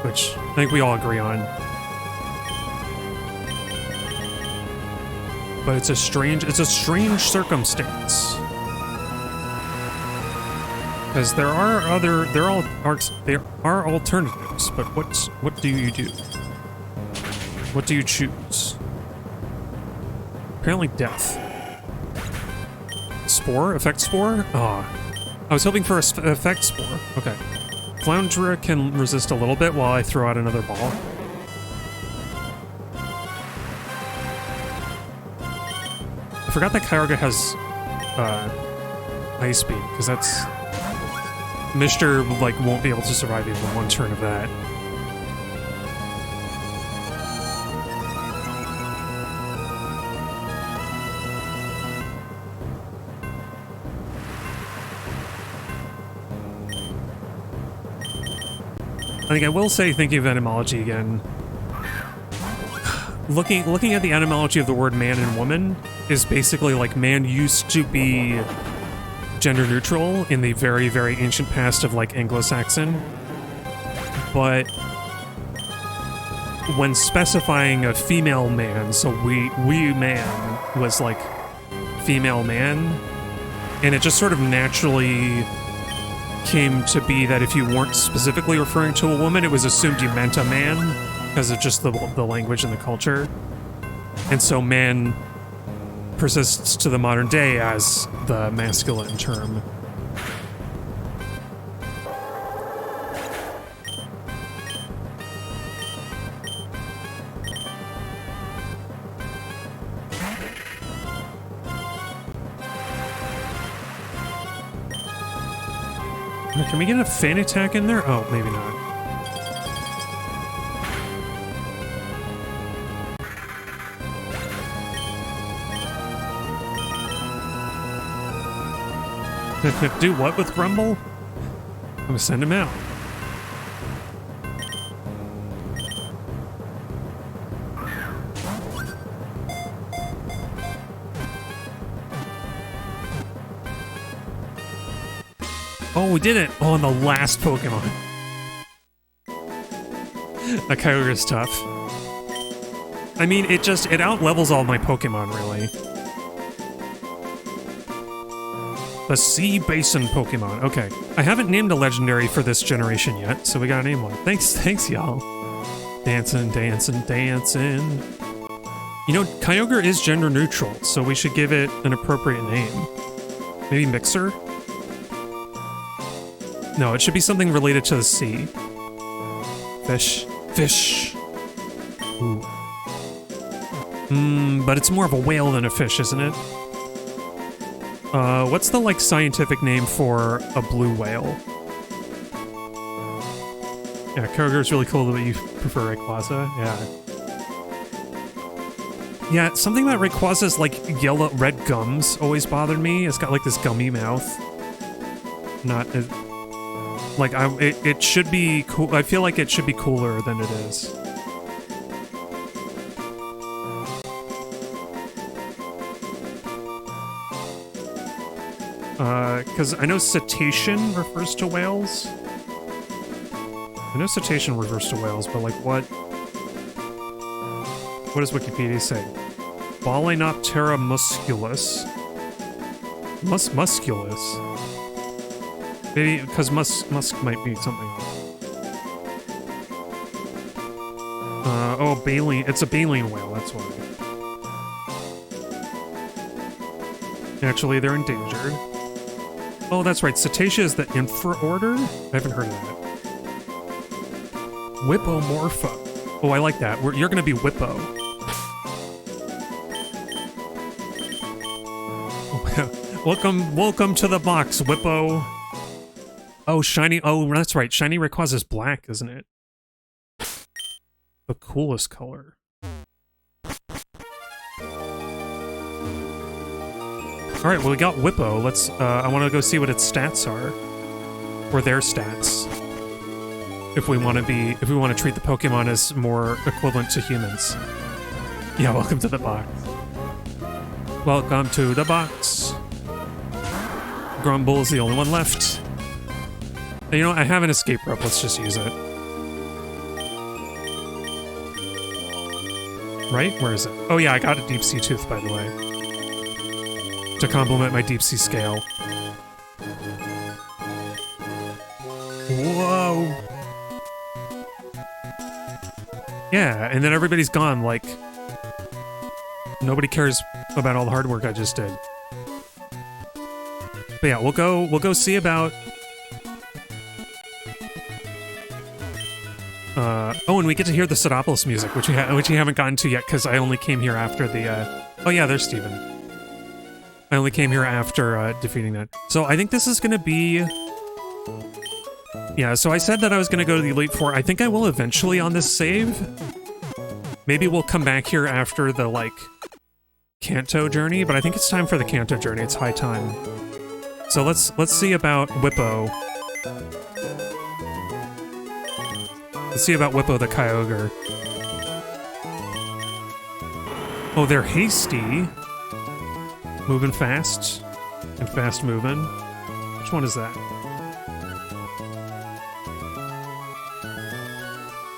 Which I think we all agree on. But it's a strange circumstance. Because there are alternatives, but what do you do? What do you choose? Apparently death. Spore? Effect Spore? Ah. I was hoping for a effect Spore. Okay. Floundra can resist a little bit while I throw out another ball. I forgot that Kyogre has Ice Beam, because that's... Mr. like won't be able to survive even one turn of that. I think I will say, thinking of etymology again, looking at the etymology of the word man and woman is basically like man used to be gender neutral in the very, very ancient past of like Anglo-Saxon, but when specifying a female man, so we man was like female man, and it just sort of naturally came to be that if you weren't specifically referring to a woman, it was assumed you meant a man because of just the language and the culture. And so man persists to the modern day as the masculine term. Can we get a fan attack in there? Oh, maybe not. Do what with Grumble? I'm gonna send him out. Oh, we did it! Oh, on the last Pokemon. That Kyogre's tough. I mean, it out-levels all my Pokemon, really. The Sea Basin Pokemon. Okay. I haven't named a legendary for this generation yet, so we gotta name one. Thanks, y'all. Dancing, dancing, dancing. You know, Kyogre is gender neutral, so we should give it an appropriate name. Maybe Mixer? No, it should be something related to the sea. Fish. Fish. Ooh. But it's more of a whale than a fish, isn't it? What's the, like, scientific name for a blue whale? Yeah, Kyogre's really cool, but you prefer Rayquaza? Yeah. Yeah, something about Rayquaza's, like, yellow, red gums always bothered me. It's got, like, this gummy mouth. Not... Like, it should be cool. I feel like it should be cooler than it is. Because I know cetacean refers to whales. I know cetacean refers to whales, but like what? What does Wikipedia say? Balenoptera musculus. Musculus. Maybe because musk might be something. Oh, baleen. It's a baleen whale. That's why. Actually, they're endangered. Oh, that's right. Cetacea is the infraorder? I haven't heard of that. Whippomorpha. Oh, I like that. You're going to be Whippo. Welcome to the box, Whippo. Oh, shiny. Oh, that's right. Shiny Rayquaza is black, isn't it? The coolest color. Alright, well, we got Whippo. Let's, I want to go see what its stats are. Or their stats. If we want to treat the Pokemon as more equivalent to humans. Yeah, welcome to the box. Welcome to the box. Grumble's the only one left. You know, I have an escape rope. Let's just use it. Right? Where is it? Oh yeah, I got a deep sea tooth, by the way. To complement my deep sea scale. Whoa! Yeah, and then everybody's gone, like... Nobody cares about all the hard work I just did. But yeah, we'll go see about... Oh, and we get to hear the Sidopolis music, which we haven't gotten to yet, because I only came here after the, Oh yeah, there's Steven. I only came here after, defeating that. So I think this is gonna be... Yeah, so I said that I was gonna go to the Elite Four. I think I will eventually on this save. Maybe we'll come back here after the, like, Kanto journey, but I think it's time for the Kanto journey. It's high time. So let's see about Whippo. Let's see about Whippo the Kyogre. Oh, they're hasty. Moving fast. And fast moving. Which one is that?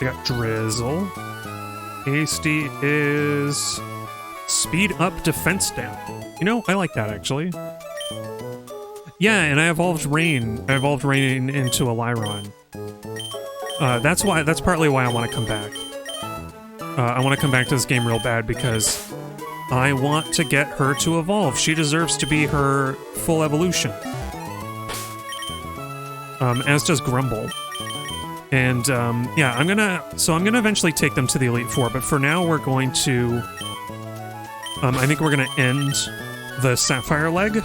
They got Drizzle. Hasty is speed up, defense down. You know, I like that actually. Yeah, and I evolved Rain. I evolved Rain into a Lyron. That's partly why I want to come back. I want to come back to this game real bad because I want to get her to evolve. She deserves to be her full evolution. As does Grumble. And yeah, I'm gonna eventually take them to the Elite Four, but for now we're going to I think we're gonna end the Sapphire leg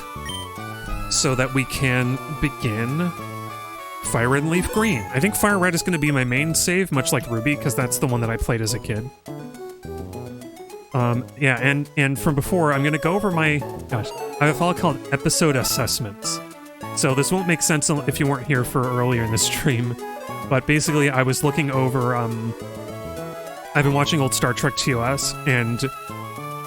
so that we can begin Fire Red and Leaf Green. I think Fire Red is going to be my main save, much like Ruby, because that's the one that I played as a kid. Yeah, and from before, I'm going to go over my, gosh, I have all called episode assessments. So this won't make sense if you weren't here for earlier in the stream, but basically I was looking over, I've been watching old Star Trek TOS, and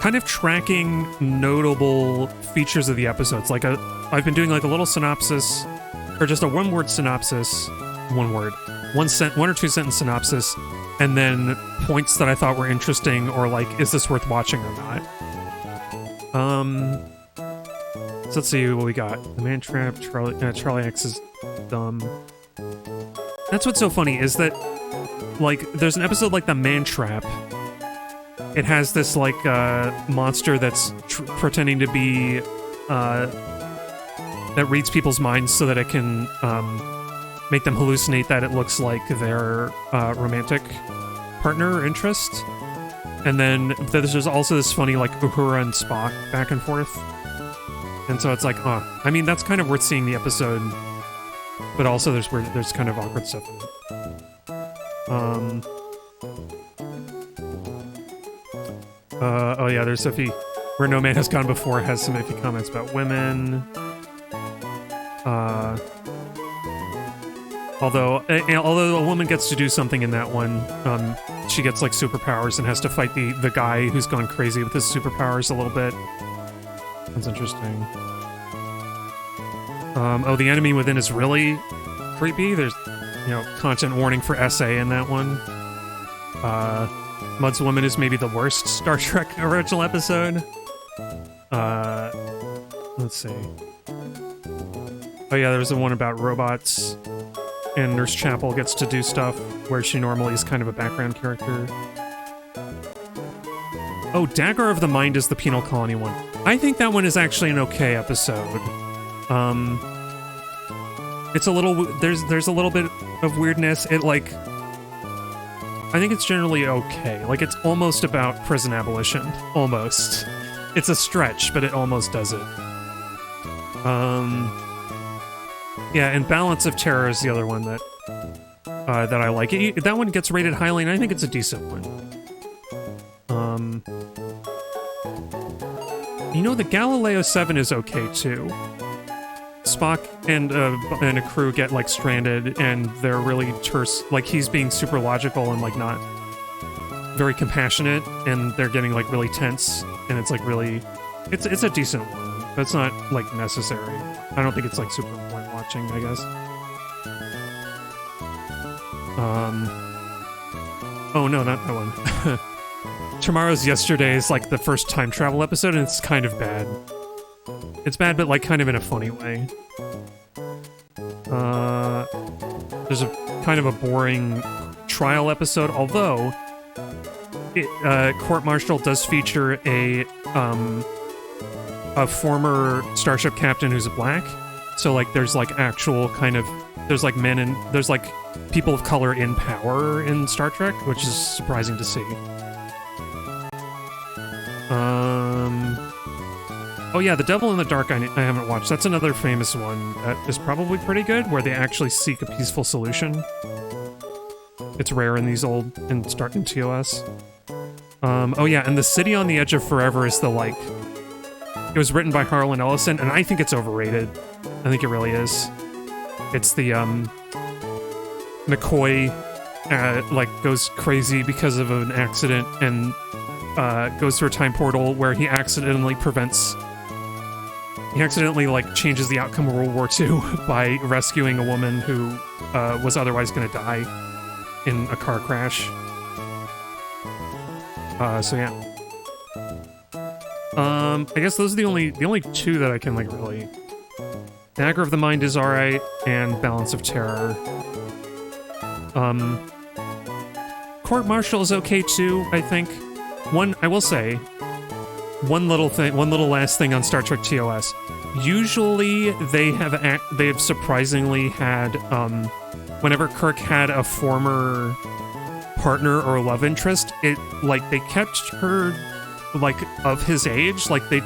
kind of tracking notable features of the episodes. Like I've been doing like a little synopsis, or just a one-word synopsis, one or two sentence synopsis, and then points that I thought were interesting, or like, is this worth watching or not? So let's see what we got. The Man Trap, Charlie X is dumb. That's what's so funny, is that, like, there's an episode like the Man Trap. It has this, like, monster that's pretending to be, that reads people's minds so that it can, make them hallucinate that it looks like their, romantic partner or interest. And then there's also this funny, like, Uhura and Spock back and forth. And so it's like, I mean, that's kind of worth seeing the episode, but also there's kind of awkward stuff in it. Oh yeah, there's Sophie. Where No Man Has Gone Before has some iffy comments about women. Although a woman gets to do something in that one, she gets like superpowers and has to fight the guy who's gone crazy with his superpowers a little bit. That's interesting. Oh, the enemy within is really creepy. There's, content warning for SA in that one. Mud's Woman is maybe the worst Star Trek original episode. Let's see. Oh yeah, there's the one about robots, and Nurse Chapel gets to do stuff where she normally is kind of a background character. Oh, Dagger of the Mind is the Penal Colony one. I think that one is actually an okay episode. It's a little, there's a little bit of weirdness. It, like, I think it's generally okay. Like, it's almost about prison abolition. Almost. It's a stretch, but it almost does it. Yeah, and Balance of Terror is the other one that I like. That one gets rated highly, and I think it's a decent one. The Galileo 7 is okay, too. Spock and a crew get, like, stranded, and they're really terse. Like, he's being super logical and, like, not very compassionate, and they're getting, like, really tense, and it's, like, really... It's a decent one, but it's not, like, necessary. I don't think it's, like, super important watching, I guess. Oh, no, not that one. Tomorrow's Yesterday is, like, the first time travel episode, and it's kind of bad. It's bad, but, like, kind of in a funny way. There's a kind of a boring trial episode, although Court Martial does feature a former starship captain who's a black. So, like, there's, like, actual kind of... There's, like, men and... There's, like, people of color in power in Star Trek, which is surprising to see. Oh yeah, The Devil in the Dark I haven't watched. That's another famous one that is probably pretty good, where they actually seek a peaceful solution. It's rare in these old... in TOS. Oh yeah, and The City on the Edge of Forever is the, like... It was written by Harlan Ellison, and I think it's overrated. I think it really is. It's the, McCoy like goes crazy because of an accident and goes through a time portal where he accidentally like changes the outcome of World War II by rescuing a woman who was otherwise going to die in a car crash. So yeah. I guess those are the only two that I can like really. Dagger of the Mind is alright, and Balance of Terror. Court Martial is okay too, I think. I will say, one little last thing on Star Trek TOS. Usually they have surprisingly had, whenever Kirk had a former partner or love interest, they kept her, like, of his age. Like, they've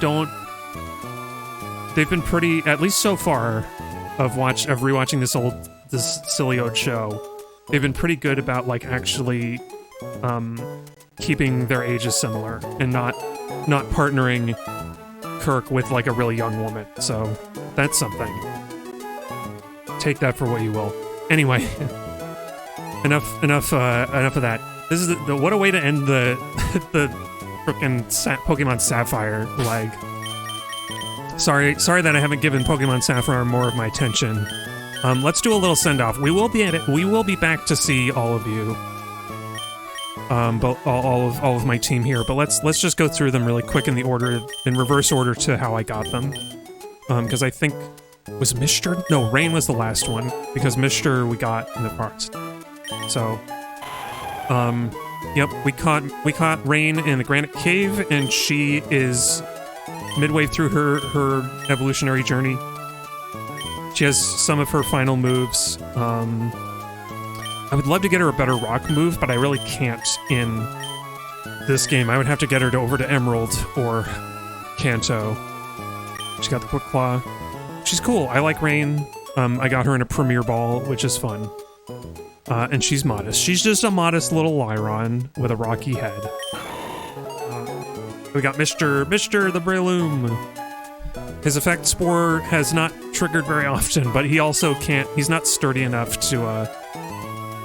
been pretty, at least so far, of rewatching this silly old show, they've been pretty good about, like, actually, keeping their ages similar and not partnering Kirk with, like, a really young woman. So, that's something. Take that for what you will. Anyway, enough of that. This is what a way to end the frickin' Pokemon Sapphire leg. Sorry that I haven't given Pokemon Sapphire more of my attention. Let's do a little send-off. We will be back to see all of you. But all of my team here. But let's just go through them really quick in reverse order to how I got them. Because I think was Mr. No, Rain was the last one because Mr. we got in the forest. So, yep, we caught Rain in the Granite Cave, and she is midway through her evolutionary journey. She has some of her final moves. I would love to get her a better rock move, but I really can't in this game. I would have to get her over to Emerald or Kanto. She's got the Quick Claw. She's cool. I like Rain. I got her in a Premier Ball, which is fun. And she's modest. She's just a modest little Lyron with a rocky head. We got Mr. the Breloom. His effect Spore has not triggered very often, but he also can't. He's not sturdy enough to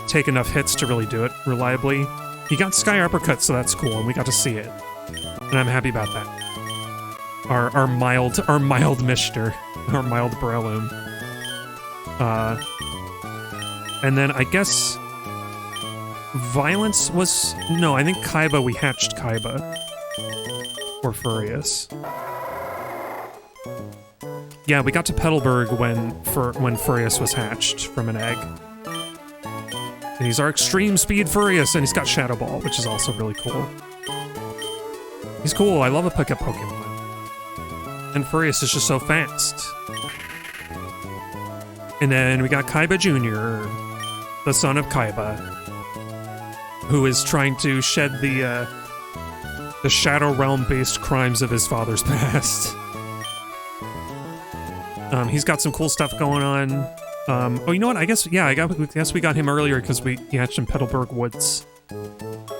take enough hits to really do it reliably. He got Sky Uppercut, so that's cool, and we got to see it. And I'm happy about that. Our mild Mr. Our mild Breloom. And then I guess Violence was... No, I think Kaiba, we hatched Kaiba. Or Furious. Yeah, we got to Petalburg when Furious was hatched from an egg. And he's our Extreme Speed Furious, and he's got Shadow Ball, which is also really cool. He's cool, I love a pickup Pokemon. And Furious is just so fast. And then we got Kaiba Jr., the son of Kaiba, who is trying to shed the Shadow Realm-based crimes of his father's past. He's got some cool stuff going on. Oh, you know what? I guess we got him earlier because he hatched in Petalburg Woods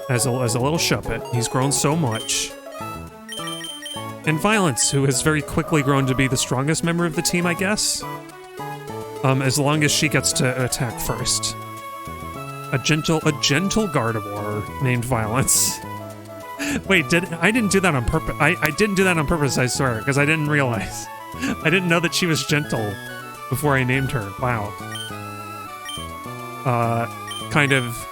as a little Shuppet. He's grown so much. And Violence, who has very quickly grown to be the strongest member of the team, I guess. As long as she gets to attack first. A gentle Gardevoir named Violence. Wait, I didn't do that on purpose. I didn't do that on purpose, I swear, because I didn't realize. I didn't know that she was gentle before I named her. Wow. Kind of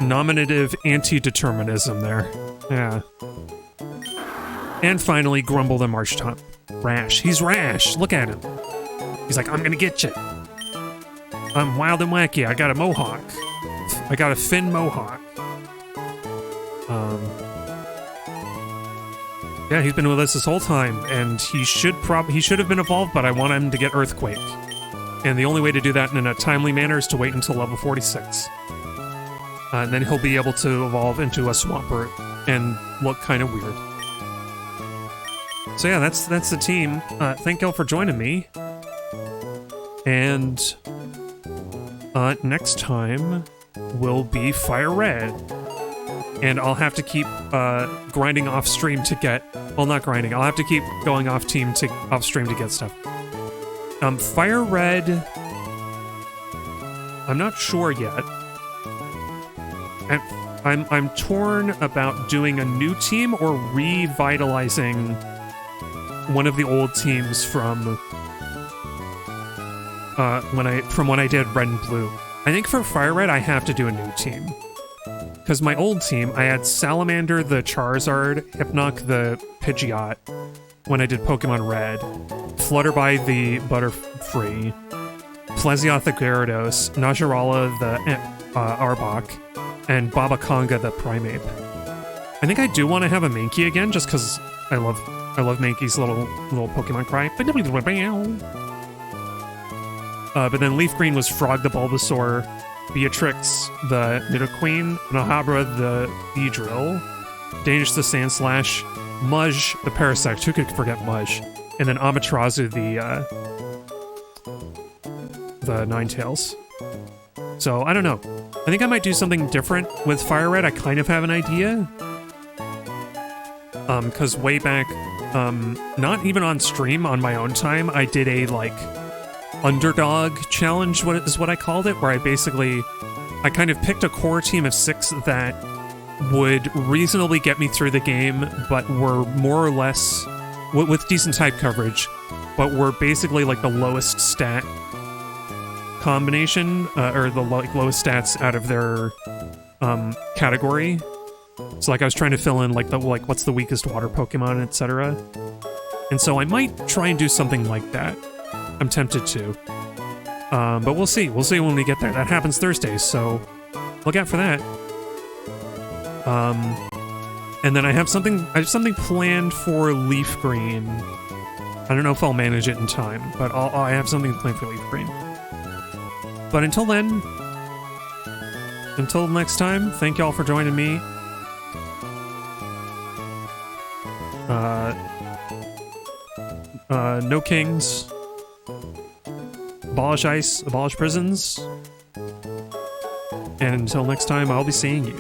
nominative anti-determinism there. Yeah. And finally, Grumble the Marshtomp. Rash. He's Rash. Look at him. He's like, I'm gonna get you. I'm wild and wacky. I got a mohawk. I got a Finn mohawk. Yeah, he's been with us this whole time, and he should have been evolved, but I want him to get Earthquake. And the only way to do that in a timely manner is to wait until level 46. And then he'll be able to evolve into a Swampert and look kind of weird. So yeah, that's the team. Thank y'all for joining me. And next time will be Fire Red. And I'll have to keep grinding off stream to get... Well, not grinding. I'll have to keep going off stream to get stuff. Fire Red... I'm not sure yet. I'm torn about doing a new team or revitalizing one of the old teams from when I did Red and Blue. I think for Fire Red I have to do a new team. Because my old team, I had Salamander the Charizard, Hypnoc the Pidgeot when I did Pokemon Red, Flutterby the Butterfree, Plesioth the Gyarados, Najarala the Arbok, and Babakanga the Primeape. I think I do want to have a Mankey again, just because I love Mankey's little Pokemon cry. But then Leaf Green was Frog the Bulbasaur, Beatrix the Nidoqueen, Nahabra the Beedrill, Dangerous the Sandslash, Mudge the Parasect, who could forget Mudge, and then Amaterasu the Ninetales. So, I don't know. I think I might do something different with Fire Red. I kind of have an idea. Because way back, not even on stream, on my own time, I did a, like, underdog challenge, what I called it, where I kind of picked a core team of 6 that would reasonably get me through the game, but were more or less, with decent type coverage, but were basically like the lowest stat combination, or the lowest stats out of their category. So like I was trying to fill in like what's the weakest water Pokemon, etc. And so I might try and do something like that. I'm tempted to. But we'll see. We'll see when we get there. That happens Thursdays, so look out for that. And then I have something planned for Leaf Green. I don't know if I'll manage it in time, but I have something planned for Leaf Green. But until then, until next time, thank y'all for joining me. No kings. Abolish ICE, abolish prisons. And until next time, I'll be seeing you.